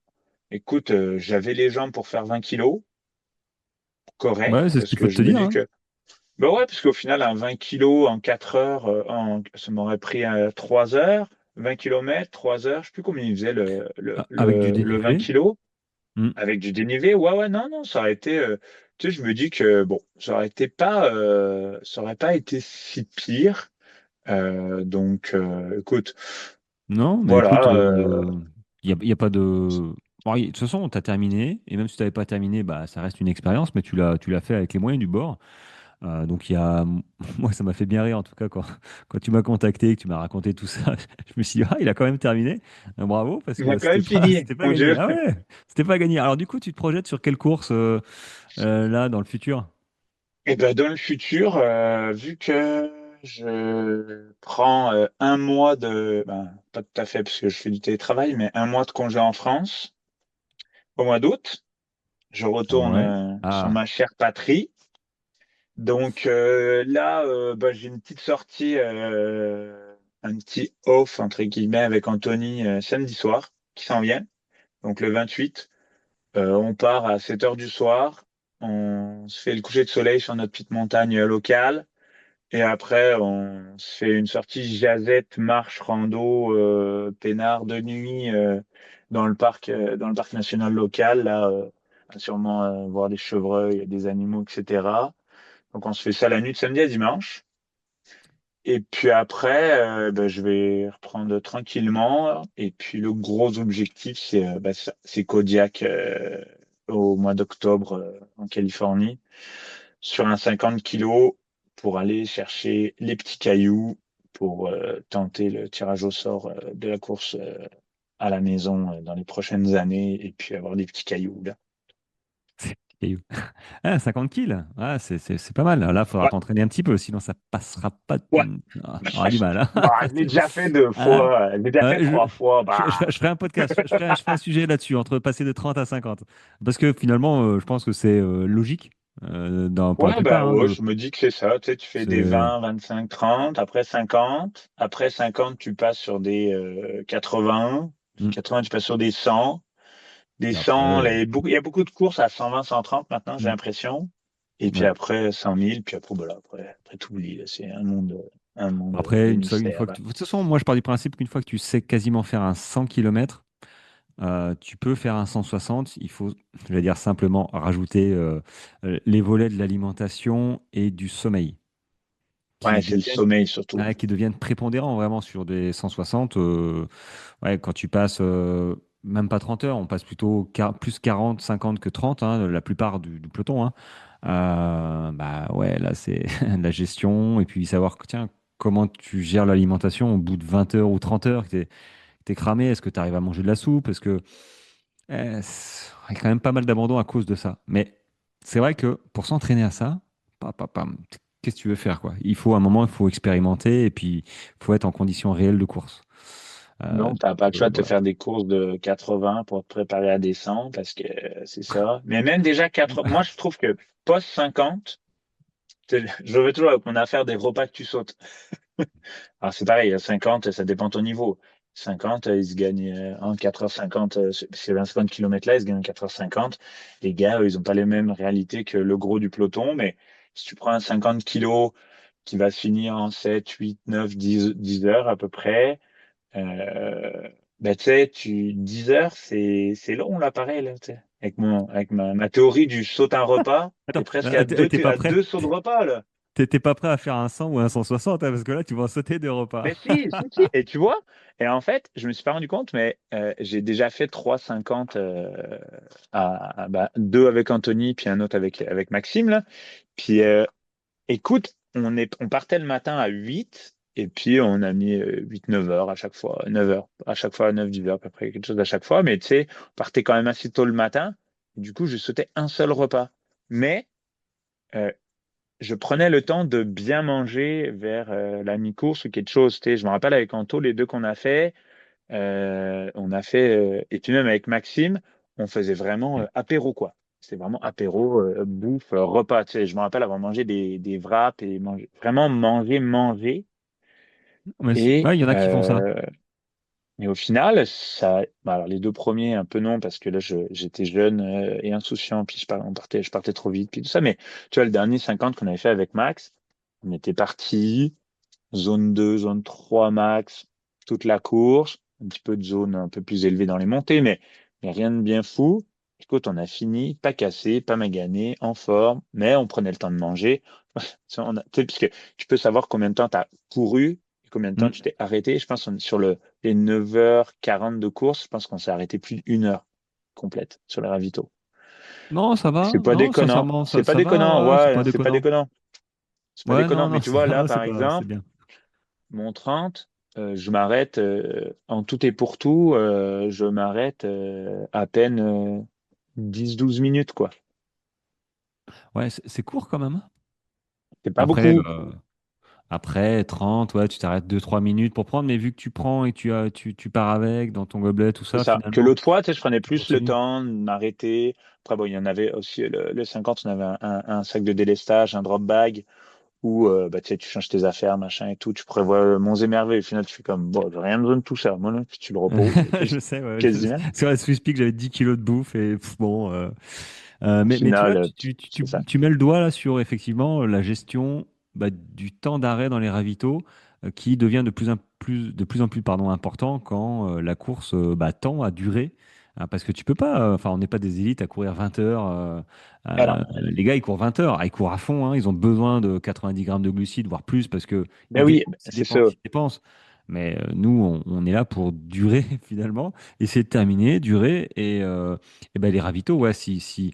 écoute, j'avais les jambes pour faire 20 kilos, Ouais, correct, c'est ce parce qu'il faut que je te me dire, dis hein. que bah ouais, parce qu'au final, un 20 kilos en 4 heures, ça m'aurait pris 3 heures, 20 kilomètres, 3 heures, je sais plus combien il faisait Avec du le 20 dénivelé. kilos, Mm. avec du dénivelé. Ouais, ouais, non, non, ça aurait été, tu sais, je me dis que, bon, ça aurait pas été si pire. Donc, écoute, Non, mais écoute, voilà, y a pas de. Bon, de toute façon, tu as terminé, et même si tu n'avais pas terminé, bah, ça reste une expérience, mais tu l'as fait avec les moyens du bord. Donc, moi, ça m'a fait bien rire, en tout cas, quand tu m'as contacté, que tu m'as raconté tout ça, je me suis dit, ah, il a quand même terminé. Bravo, parce il a que quand même c'était pas, fini, c'était pas mon gagné. Dieu. Ah ouais, c'était pas gagné. Alors, du coup, tu te projettes sur quelle course, là, dans le futur? Et ben, dans le futur, vu que je prends un mois ben, pas tout à fait parce que je fais du télétravail, mais un mois de congé en France au mois d'août, je retourne Ouais. sur Ah, ma chère patrie. Donc là, ben, j'ai une petite sortie, un petit off entre guillemets avec Anthony samedi soir qui s'en vient. Donc le 28, on part à 7 heures du soir. On se fait le coucher de soleil sur notre petite montagne locale. Et après, on se fait une sortie jazette, marche, rando, peinard de nuit dans le parc national local, là, sûrement voir des chevreuils, des animaux, etc. Donc on se fait ça la nuit de samedi à dimanche. Et puis après, ben, je vais reprendre tranquillement. Et puis le gros objectif, c'est Kodiak au mois d'octobre en Californie sur un 50 kilos pour aller chercher les petits cailloux pour tenter le tirage au sort de la course à la maison dans les prochaines années et puis avoir des petits cailloux là. caillou. Ah, 50 kills. Ah, c'est pas mal. Là, il faudra Ouais, t'entraîner un petit peu, sinon ça passera pas. ouais. On aura du mal, hein. Bah, je l'ai déjà fait deux Ah, fois, je l'ai déjà fait je, trois fois. je ferai un podcast, je ferai un sujet là-dessus, entre passer de 30 à 50. Parce que finalement, je pense que c'est logique. pour la Ouais, plupart. bah Hein, ouais, je me dis que c'est ça. Tu sais, tu fais des c'est... 20, 25, 30, après 50. Après 50, tu passes sur des 80. Hmm. 80, tu passes sur des 100. Des Et 100, après, il y a beaucoup de courses à 120, 130 maintenant, j'ai hmm, l'impression. Et puis ouais. après 100 000, puis après, voilà, après t'oublies, là. C'est un monde Après, de une mystère. fois que de toute façon, moi, je pars du principe qu'une fois que tu sais quasiment faire un 100 km, tu peux faire un 160. Il faut, je vais dire simplement, rajouter les volets de l'alimentation et du sommeil Ouais, qui c'est le deviennent, sommeil surtout. qui deviennent prépondérants vraiment sur des 160. Ouais, quand tu passes même pas 30 heures, on passe plutôt plus 40, 50 que 30, hein, la plupart du peloton. Hein. Bah ouais, là, c'est la gestion et puis savoir, tiens, comment tu gères l'alimentation au bout de 20 heures ou 30 heures, que t'es cramé, est-ce que tu arrives à manger de la soupe? Est-ce que il y a quand même pas mal d'abandon à cause de ça. Mais c'est vrai que pour s'entraîner à ça, qu'est-ce que tu veux faire, quoi? Il faut un moment, il faut expérimenter et puis il faut être en condition réelle de course. Non, t'as pas le choix de te Voilà. faire des courses de 80 pour te préparer à des 100 parce que c'est ça. Mais même déjà 80, moi je trouve que post 50, je veux toujours qu'on a à faire des repas que tu sautes. Alors c'est pareil, à 50, ça dépend de ton niveau. 50, ils se gagnent en 4h50, ces 50 km là, ils se gagnent en 4h50. Les gars, ils n'ont pas les mêmes réalités que le gros du peloton, mais si tu prends un 50 kilos qui va se finir en 7, 8, 9, 10 heures à peu près, ben, tu sais, 10 heures, c'est long là, pareil, là, tu sais. Avec ma théorie du saut un repas, t'es Attends, presque à t'es pas à prêt? deux sauts de repas, là. T'es pas prêt à faire un 100 ou un 160, hein, parce que là, tu vas en sauter des repas. Mais si, si, si. Et tu vois, et en fait, je me suis pas rendu compte, mais j'ai déjà fait 3,50 bah, deux avec Anthony, puis un autre avec Maxime, là. Puis écoute, on partait le matin à 8, et puis on a mis 8-9 heures à chaque fois, 9 heures, à chaque fois, 9-10 heures, à peu près, quelque chose à chaque fois. Mais tu sais, on partait quand même assez tôt le matin. Du coup, je sautais un seul repas. Mais euh, je prenais le temps de bien manger vers la mi-course ou quelque chose. Tu sais, je me rappelle avec Anto, les deux qu'on a fait, et puis même avec Maxime, on faisait vraiment apéro, quoi. C'était vraiment apéro, bouffe, repas. Tu sais, je me rappelle avoir mangé des wraps et vraiment manger, manger. Mais Et, ouais, il y en a qui font ça. et au final, bah, alors les deux premiers, un peu non, parce que là, j'étais jeune et insouciant, puis je partais trop vite, puis tout ça. Mais tu vois, le dernier 50 qu'on avait fait avec Max, on était parti, zone 2, zone 3 max, toute la course, un petit peu de zone un peu plus élevée dans les montées, mais rien de bien fou. Écoute, on a fini, pas cassé, pas magané, en forme, mais on prenait le temps de manger. Ça, tu sais, parce que tu peux savoir combien de temps tu as couru et combien de temps tu Mm. t'es arrêté. Je pense sur les 9h40 de course, je pense qu'on s'est arrêté plus d'une heure complète sur le ravito. Non, ça va. C'est pas Non, déconnant. sincèrement, C'est pas ça va. déconnant. Ouais, c'est Ouais, pas c'est pas déconnant. déconnant. C'est pas Ouais, déconnant. non, Mais non, tu vois, ça là, va, par c'est exemple, bien. mon 30, je m'arrête en tout et pour tout, je m'arrête à peine 10-12 minutes, quoi. Ouais, c'est court quand même. C'est pas Après, beaucoup. après 30, ouais, tu t'arrêtes 2 3 minutes pour prendre, mais vu que tu prends et que tu pars avec dans ton gobelet, tout C'est ça, ça. Que finalement, l'autre fois, tu sais, je prenais tu plus le continues. temps de m'arrêter. Après, bon, il y en avait aussi le 50, on avait un sac de délestage, un drop bag, où bah, tu sais, tu changes tes affaires, machin et tout. Tu prévois monts et merveilles. Au final, tu fais comme, bon, j'ai rien besoin de tout ça. Moi, là, puis tu le reposes, Je sais, ouais. quasiment. Sur la Swiss Peak, j'avais 10 kilos de bouffe et bon. Au Mais tu vois, final, c'est ça. tu mets le doigt là sur effectivement la gestion du temps d'arrêt dans les ravitaux qui devient de plus en plus pardon, important quand la course tend à durer. Hein, parce que tu peux pas, enfin, on n'est pas des élites à courir 20 heures. Alors, Les gars, ils courent 20 heures. Ah, ils courent à fond. Hein, ils ont besoin de 90 grammes de glucides, voire plus, parce que ben oui, ils c'est ça. dépensent, ils dépensent. Mais nous, on est là pour durer finalement, essayer de terminer, durer. Et ben, les ravitaux, ouais, si,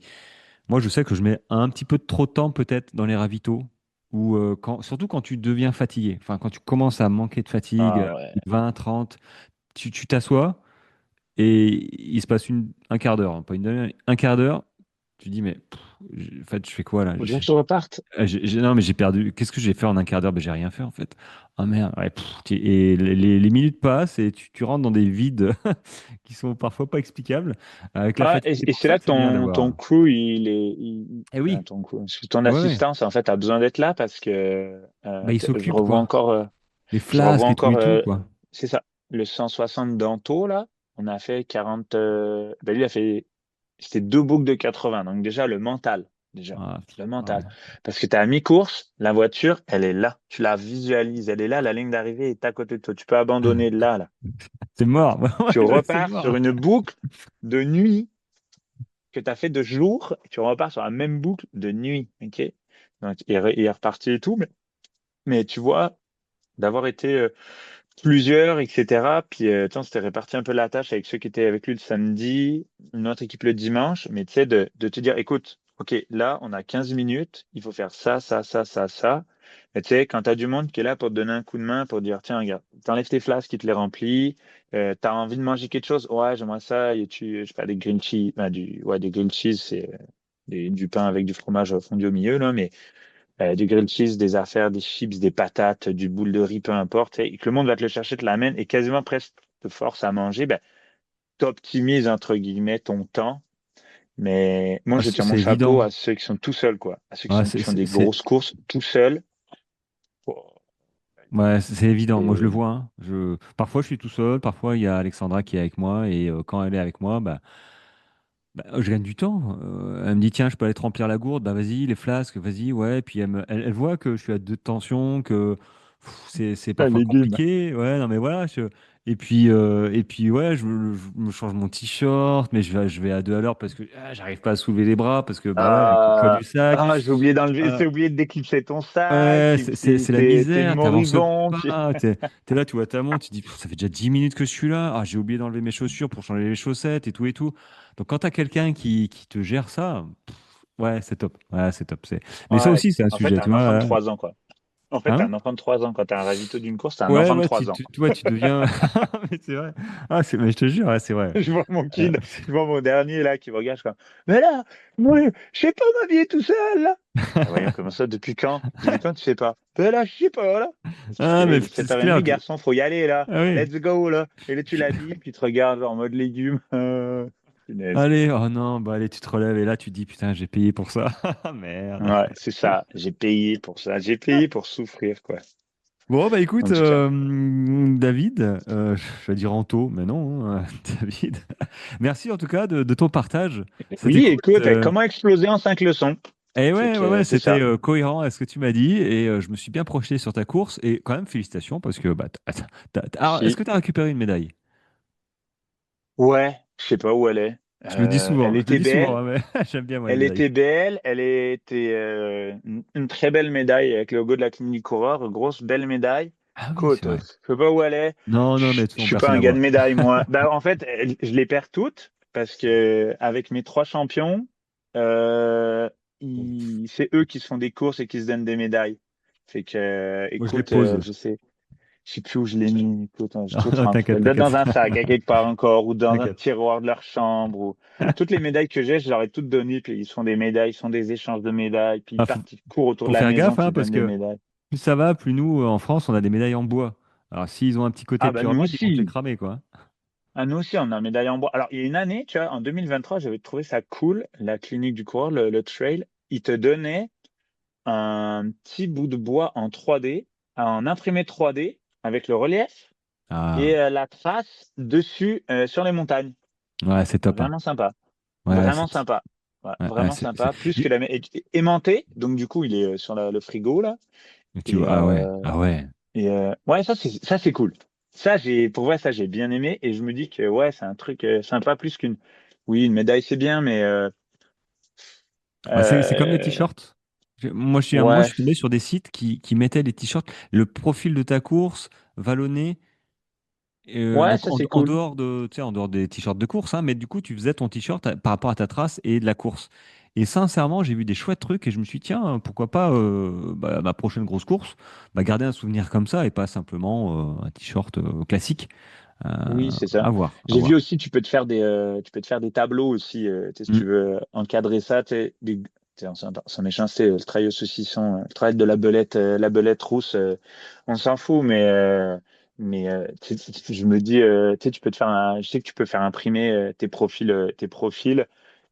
moi, je sais que je mets un petit peu trop de temps peut-être dans les ravitaux, ou surtout quand tu deviens fatigué, enfin quand tu commences à manquer de fatigue, Ah ouais. 20, 30, tu t'assois et il se passe un quart d'heure, hein, pas une demi-heure, un quart d'heure, Tu dis, mais en fait, je fais quoi là? Faut déjà que tu repartes. Non, mais j'ai perdu. Qu'est-ce que j'ai fait en un quart d'heure? Ben, j'ai rien fait en fait. Ah merde. Ouais, et les minutes passent et tu rentres dans des vides qui sont parfois pas explicables avec la Ah, fatigue. C'est et pour c'est ça là que que c'est bien ton d'avoir. crew, Eh enfin, oui. ton crew, parce que ton Ouais, ouais. assistance, en fait, a besoin d'être là parce que Bah, ils je s'occupent revois quoi. encore, Les je revois flasques et tout encore, et tout quoi. c'est ça, le 160 d'Anto, là, on a fait 40, ben lui a fait, c'était 2 boucles de 80, donc déjà déjà, Ah, le ouais. mental. Parce que tu es à mi-course, la voiture, elle est là, tu la visualises, elle est là, la ligne d'arrivée est à côté de toi, tu peux abandonner là, là. C'est mort. Tu Ouais, c'est repars sur mort. une boucle de nuit que tu as fait de jour, et tu repars sur la même boucle de nuit. Ok. Donc, il est reparti et tout, mais tu vois, d'avoir été plusieurs, etc. Puis, tu sais, on s'était réparti un peu la tâche avec ceux qui étaient avec lui le samedi, une autre équipe le dimanche, mais tu sais, de te dire, écoute, OK, là, on a 15 minutes, il faut faire ça, ça, ça, ça, ça. Mais tu sais, quand tu as du monde qui est là pour te donner un coup de main, pour te dire, tiens, regarde, t'enlèves tes flasques, qui te les remplit, t'as envie de manger quelque chose, ouais, j'aimerais ça, et je sais pas, des grilled cheese, ouais, des grilled cheese, c'est du pain avec du fromage fondu au milieu, là, mais du grilled cheese, des affaires, des chips, des patates, du boule de riz, peu importe, et que le monde va te le chercher, te l'amène et quasiment presque te force à manger, ben, t'optimises entre guillemets ton temps. Mais moi, Ah, je c'est tire mon c'est chapeau évident. à ceux qui sont tout seuls, quoi. À ceux Ah, qui font des grosses courses tout seuls. Oh, ouais, c'est évident. Moi, je le c'est- vois, hein. Parfois, je suis tout seul. Parfois, il y a Alexandra qui est avec moi. Et quand elle est avec moi, bah, je gagne du temps. Elle me dit, tiens, je peux aller te remplir la gourde. Bah, vas-y, les flasques, vas-y, ouais. Puis elle voit que je suis à deux tensions, que c'est Un parfois légume. compliqué. Ouais, non, mais voilà. Et puis, ouais, je me change mon t-shirt, mais je vais à deux à l'heure parce que j'arrive pas à soulever les bras, parce que, bah ouais, avec le poids du sac. J'ai oublié Euh, j'ai oublié de déclipser ton sac, Ouais, et puis c'est la t'es misère, t'avances moribond, puis pas, t'es là, tu vois ta montre, tu dis, Pff, ça fait déjà 10 minutes que je suis là, ah, j'ai oublié d'enlever mes chaussures pour changer les chaussettes et tout et tout. Donc quand t'as quelqu'un qui te gère ça, ouais, c'est top, ouais, c'est top. Mais ça ouais, aussi, c'est un en fait, sujet, t'as tu un enfant de vois. 3 ans, quoi. En fait, t'as Hein? un enfant de 3 ans. Quand t'as un ravito d'une course, t'as un Ouais, enfant de ouais, 3 ans. tu deviens. Mais c'est vrai. Ah, mais je te jure, ouais, c'est vrai. Je vois mon Euh, kid, je vois mon dernier là qui me regarde, je suis comme, mais là, moi, je sais pas m'habiller tout seul là. Ah, voyons, comment ça, Depuis quand tu sais pas? Ben là, je sais pas là. Ah, mais Il est c'est clair. 7h30, garçon, faut y aller là. Ah oui. Let's go là. Et là, tu l'habilles, puis tu te regardes en mode légume. Punaise. Allez, oh non, bah allez, tu te relèves et là, tu te dis, putain, j'ai payé pour ça. Merde. Ouais, c'est ça. J'ai payé pour ça. J'ai payé pour souffrir, quoi. Bon, bah écoute, En tout cas. David, je vais dire Anto, mais non, hein, David. Merci en tout cas de ton partage. C'était Oui, cool. écoute, comment exploser en 5 leçons? Et Fait ouais, ouais, que ouais, c'est c'était ça. cohérent à ce que tu m'as dit et je me suis bien projeté sur ta course. Et quand même, félicitations parce que, bah, alors, est-ce Merci. que tu as récupéré une médaille? Ouais, je sais pas où elle est. Elle Je le était dis souvent, belle. hein, mais j'aime bien moi les Elle médailles. était belle, elle était une très belle médaille avec le logo de la clinique coureur, grosse belle médaille. Ah oui, c'est Écoute, vrai. je sais pas où elle est. Non, non, Je, mais de toute je façon, suis pas personne un la gars de voit. médaille, moi. Bah, en fait, je les perds toutes parce que avec mes 3 champions, euh, c'est eux qui se font des courses et qui se donnent des médailles. Fait que, Moi, je les écoute, pose. je sais plus où je l'ai mis. Écoute, je Non, trouve non, ça t'inquiète, elle doit être t'inquiète. dans un sac, à quelque part encore, ou dans un T'inquiète. tiroir de leur chambre. Toutes les médailles que j'ai, je leur ai toutes données. Puis ils se font des médailles, ils se font des échanges de médailles. Puis ils Ah, partent, ils courent autour de faut la faire maison, gaffe, puis hein, ils se parce donnent des que médailles. plus ça va, plus nous, en France, on a des médailles en bois. Alors, s'ils ont un petit côté Ah bah nous pyramide, ils vont te les aussi. cramer, quoi. Ah, nous aussi, on a un médaille en bois. Alors, il y a une année, tu vois, en 2023, j'avais trouvé ça cool, la clinique du coureur, le trail. Ils te donnaient un petit bout de bois en 3D, en imprimé 3D, avec le relief Ah, et la trace dessus sur les montagnes. ouais, c'est top, hein. Vraiment sympa. Ouais, Vraiment sympa. Ouais, ouais, ouais, vraiment sympa. Plus que la aimanté, donc du coup, il est sur le frigo, là. tu Et, vois, ah ouais, ah ouais. ouais, ça c'est cool. Pour vrai, ça j'ai bien aimé et je me dis que ouais, c'est un truc sympa plus qu'une. Oui, une médaille c'est bien, mais Bah, c'est comme les euh, t-shirts. Moi, à un moment, je ouais, suis tombé sur des sites qui mettaient les t-shirts, le profil de ta course, vallonné, ouais, donc ça c'est en cool. dehors tu sais, en dehors des t-shirts de course, hein, mais du coup, tu faisais ton t-shirt par rapport à ta trace et de la course. Et sincèrement, j'ai vu des chouettes trucs et je me suis dit, tiens, pourquoi pas ma prochaine grosse course, garder un souvenir comme ça et pas simplement un t-shirt classique. Oui, c'est À ça. voir, à J'ai vu voir. aussi, tu peux te faire des tableaux aussi, tu sais, si Mm. tu veux encadrer ça, tu sais, c'est méchant, c'est le travail au saucisson, le travail de la belette rousse, on s'en fout, mais je me dis, tu sais, je sais que tu peux faire imprimer tes profils,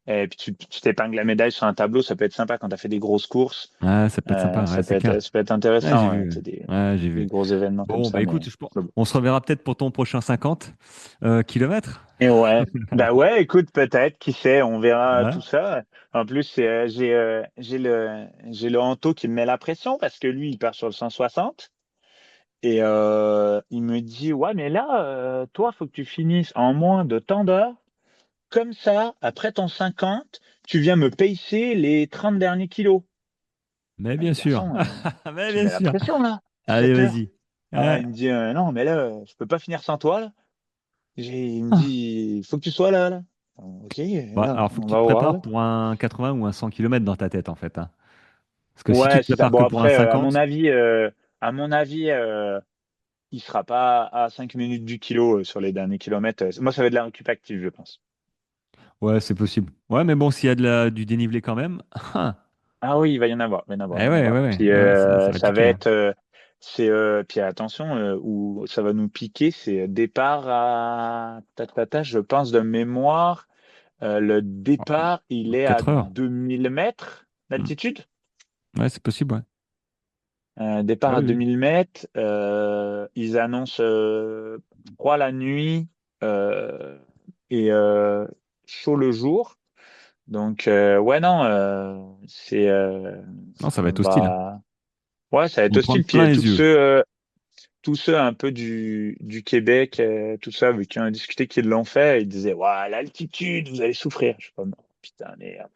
et puis tu t'épingles la médaille sur un tableau, ça peut être sympa quand tu as fait des grosses courses, Ouais, ça peut être sympa, ouais, c'est clair. ça peut être Ouais, j'ai intéressant, ouais, vu. tu sais, Ouais, j'ai des vu. gros événements comme Bon, bah ça, écoute, mais bon. on se reverra peut-être pour ton prochain 50 kilomètres. Et ouais, bah ouais, écoute, peut-être, qui sait, on verra tout Ouais. ça. En plus, j'ai le Anto qui me met la pression parce que lui, il part sur le 160 et il me dit, ouais, mais là, toi, faut que tu finisses en moins de tant d'heures. Comme ça, après ton 50, tu viens me pacer les 30 derniers kilos. Mais Ah, mais bien sûr. garçon, Mais tu me bien mets la sûr. pression là, Allez, 7 heures. vas-y. Ah, Ouais. il me dit, non, mais là, je peux pas finir sans toi là. Il me Ah. dit, il faut que tu sois là, là. Ok, Bah, là, alors, faut que on tu va te voir prépares là. pour un 80 ou un 100 kilomètres dans ta tête, en fait, hein. Parce que si tu Ouais, te c'est ça. prépares Bon, que pour un après, 50, à mon avis, il sera pas à 5 minutes du kilo sur les derniers kilomètres. Moi, ça va être de la récup active, je pense. ouais, c'est possible. Ouais, mais bon, s'il y a du dénivelé quand même, ah, Ah oui, il va y en avoir, il va y en avoir, eh il va y en ouais, avoir. ouais, ouais, Puis ouais, ça va ça va piquer, hein. être, puis attention, où ça va nous piquer, c'est départ à, je pense de mémoire, le départ, il est à 4 heures. 2 000 mètres Hmm. d'altitude. Ouais, c'est possible, ouais. Départ Ah à oui, oui. 2000 mètres. Ils annoncent froid la nuit euh, et chaud le jour. Donc, ouais, non, Non, ça va on être hostile. va, ouais, ça va On être va prendre hostile. Puis plein les yeux. tous ceux un peu du Québec, tout ça, avec qui on a discuté, qui l'ont fait, ils disaient, ouais, l'altitude, vous allez souffrir. Je sais pas, non, putain, merde.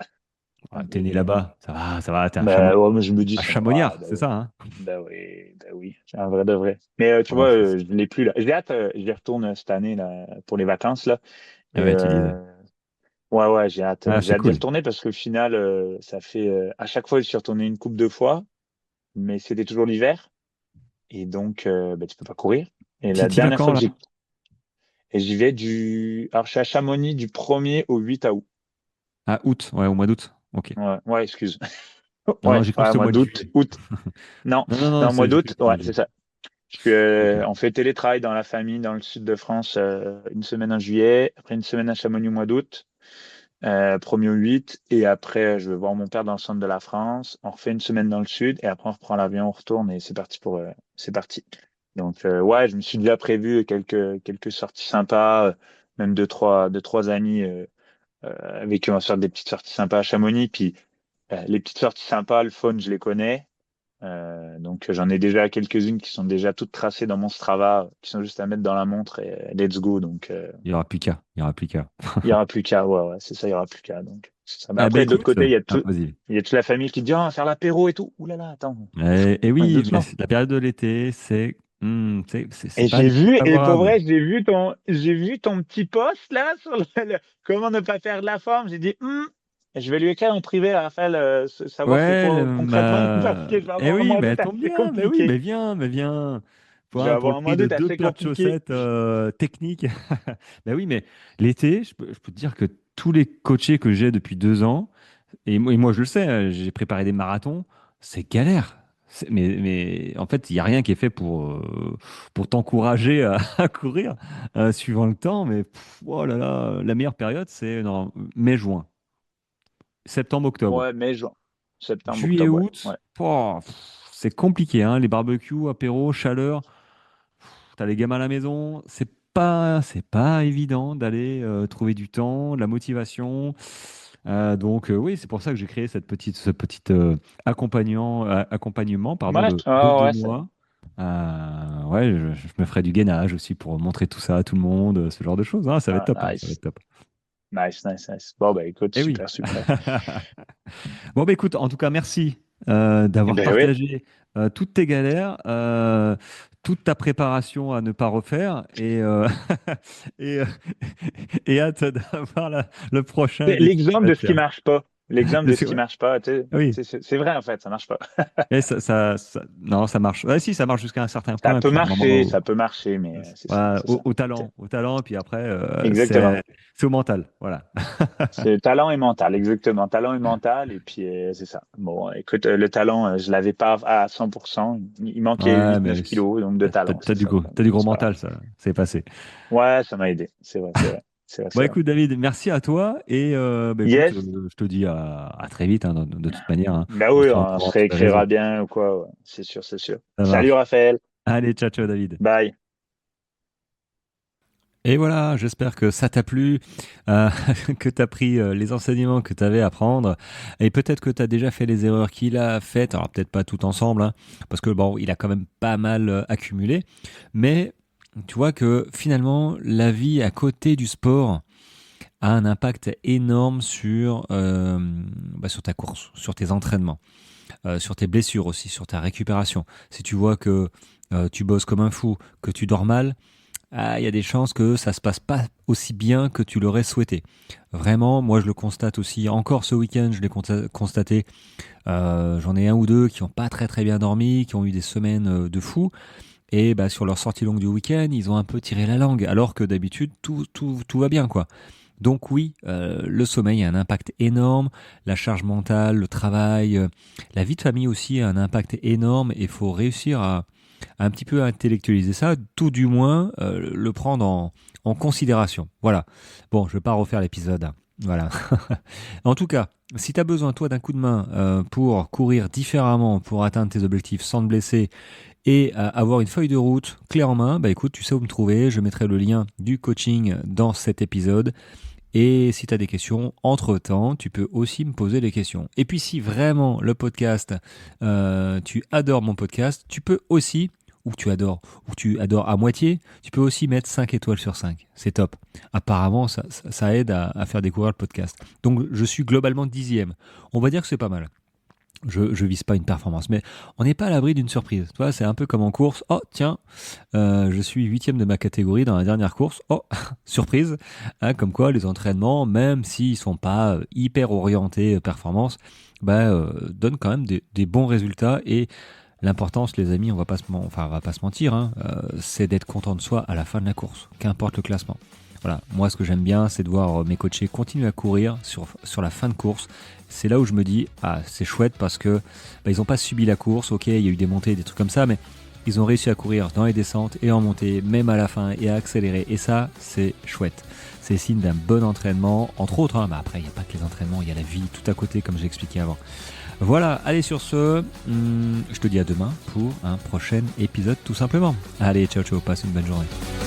Ah, t'es né Mais, là-bas, ça va, t'es bah, ouais, mais je me dis, un ça va, chamonniard, c'est ça, hein? bah oui, c'est un vrai de vrai. Mais tu Oh, vois, c'est ça. je l'ai plus là. J'ai hâte, j'y retourne cette année là, pour les vacances là. Ah Et ouais, tu disais. ouais, Ah, j'ai c'est hâte d'y cool. retourner parce qu'au final, ça fait à chaque fois, je suis retourné une couple de fois, mais c'était toujours l'hiver et donc bah, tu peux pas courir. Et la T'y vas dernière quand, fois que là? j'y vais alors je suis à Chamonix du 1er au 8 août. Ah, août, ouais, au mois d'août. Ok. Ouais, excuse. Non, non, Ouais, j'ai cru que c'était au mois mois de d'août, juillet. août. Non, Non, non, non, non, mois j'ai cru que d'août, c'était au mois ouais, de c'est juillet. ça. Ok. On fait télétravail dans la famille, dans le sud de France, une semaine en juillet, après une semaine à Chamonix au mois d'août, 1er au 8, et après je vais voir mon père dans le centre de la France. On refait une semaine dans le sud, et après on reprend l'avion, on retourne, et c'est parti c'est parti. Donc ouais, je me suis déjà prévu quelques sorties sympas, même deux, trois amis avec qui on va se faire des petites sorties sympas à Chamonix. Puis les petites sorties sympas, le fun, je les connais. Donc j'en ai déjà quelques-unes qui sont déjà toutes tracées dans mon Strava, qui sont juste à mettre dans la montre et let's go. Donc Il y aura plus qu'à. Il y aura plus qu'à. il y aura plus qu'à, ouais, c'est ça, il y aura plus qu'à. Donc c'est ça. Mais Ah, bah après de l'autre écoute. côté, Ah, vas-y. il y a toute la famille qui dit ah, faire l'apéro et tout. Ouh là là, attends, Et oui, mais doucement. la période de l'été, c'est Et pas j'ai vu, et pour favorable. vrai, j'ai vu ton petit post là sur comment ne pas faire de la forme. J'ai dit, je vais lui écrire en privé à Raphaël, savoir c'est Ouais, quoi concrètement, parce que je vais eh avoir un oui, mois mais elle d'août tombe assez bien. Mais oui, compliqué. mais viens. Je vais Pour avoir le un mois prix de d'août deux assez paires de compliqué. chaussettes techniques. Ben oui, mais l'été, je peux te dire que tous les coachés que j'ai depuis 2 ans, et moi je le sais, j'ai préparé des marathons, c'est galère. Mais en fait, il n'y a rien qui est fait pour t'encourager à courir suivant le temps. Mais oh là là, la meilleure période, c'est non, mai-juin, septembre-octobre. Ouais, mai, juin, septembre, Juillet, octobre, ouais. août, Ouais. oh, c'est compliqué, hein, les barbecues, apéros, chaleur. T'as les gamins à la maison, c'est pas évident d'aller trouver du temps, de la motivation. Donc oui, c'est pour ça que j'ai créé ce petit accompagnement, pardon, Ouais, de ah deux ouais, mois. Ouais, je me ferai du gainage aussi pour montrer tout ça à tout le monde, ce genre de choses, hein. Ça va être ah, top, hein, ça va être nice. top. Nice, nice, nice. Bon, bah écoute, Eh oui. super, super. Bon, bah écoute, en tout cas, merci Eh d'avoir ben oui. partagé toutes tes galères, toute ta préparation à ne pas refaire et, et hâte d'avoir le prochain C'est défi qui l'exemple va de te ce qui faire. marche pas. l'exemple de ce C'est qui vrai. marche pas, Oui. c'est vrai en fait, ça marche pas. Et non, ça marche. Ouais, si, ça marche jusqu'à un certain point. Puis à un Ça moment, peut marcher, mais c'est ça, voilà, c'est ça. au talent. Puis après, Exactement. c'est au mental. Voilà. C'est talent et mental, exactement. Talent et mental, et puis c'est ça. Bon, écoute, le talent, je l'avais pas à 100%. Il manquait Ouais, 8-9 mais kilos, donc de talent, c'est ça. t'as du gros C'est pas grave. mental, ça. C'est passé. Ouais, ça m'a aidé. C'est vrai, c'est vrai. C'est vrai, Bon, c'est vrai. écoute, David, merci à toi. Et écoute, Yes. je te dis à très vite, hein, de toute manière. Hein. Ben On se oui, tient au on se courant sur les réécrira réseaux. bien ou quoi. Ouais. C'est sûr, c'est sûr. Ça Salut marche. Raphaël. Allez, ciao, ciao, David. Bye. Et voilà, j'espère que ça t'a plu, que tu as pris les enseignements que tu avais à prendre, et peut-être que tu as déjà fait les erreurs qu'il a faites, alors peut-être pas tout ensemble, hein, parce que bon, il a quand même pas mal accumulé, mais tu vois que finalement, la vie à côté du sport a un impact énorme sur ta course, sur tes entraînements, sur tes blessures aussi, sur ta récupération. Si tu vois que tu bosses comme un fou, que tu dors mal, il y a des chances que ça se passe pas aussi bien que tu l'aurais souhaité. Vraiment, moi je le constate aussi. Encore ce week-end, je l'ai constaté. J'en ai un ou deux qui ont pas très très bien dormi, qui ont eu des semaines de fou. Et bah, sur leur sortie longue du week-end, ils ont un peu tiré la langue, alors que d'habitude tout va bien quoi. Donc oui, le sommeil a un impact énorme, la charge mentale, le travail, la vie de famille aussi a un impact énorme et il faut réussir à un petit peu intellectualiser ça, tout du moins le prendre en considération. Voilà. Bon, je ne vais pas refaire l'épisode. Voilà. En tout cas, si tu as besoin, toi, d'un coup de main pour courir différemment, pour atteindre tes objectifs sans te blesser et avoir une feuille de route claire en main, bah écoute, tu sais où me trouver. Je mettrai le lien du coaching dans cet épisode. Et si tu as des questions, entre-temps, tu peux aussi me poser des questions. Et puis si vraiment le podcast, tu adores mon podcast, tu peux aussi, ou tu adores à moitié, tu peux aussi mettre 5 étoiles sur 5. C'est top. Apparemment, ça aide à faire découvrir le podcast. Donc je suis globalement 10e. On va dire que c'est pas mal. Je vise pas une performance, mais on n'est pas à l'abri d'une surprise. Tu vois, c'est un peu comme en course. Oh, tiens, je suis 8e de ma catégorie dans la dernière course. Oh, surprise. Hein, comme quoi, les entraînements, même s'ils sont pas hyper orientés performance, donnent quand même des bons résultats. Et l'importance, les amis, on va pas se mentir, hein, c'est d'être content de soi à la fin de la course, qu'importe le classement. Voilà, moi ce que j'aime bien, c'est de voir mes coachés continuer à courir sur la fin de course. C'est là où je me dis, ah c'est chouette parce que ils n'ont pas subi la course, ok, il y a eu des montées, des trucs comme ça, mais ils ont réussi à courir dans les descentes et en montée, même à la fin, et à accélérer. Et ça, c'est chouette. C'est signe d'un bon entraînement, entre autres, hein, après il n'y a pas que les entraînements, il y a la vie tout à côté comme j'ai expliqué avant. Voilà, allez sur ce, je te dis à demain pour un prochain épisode tout simplement. Allez, ciao ciao, passe une bonne journée.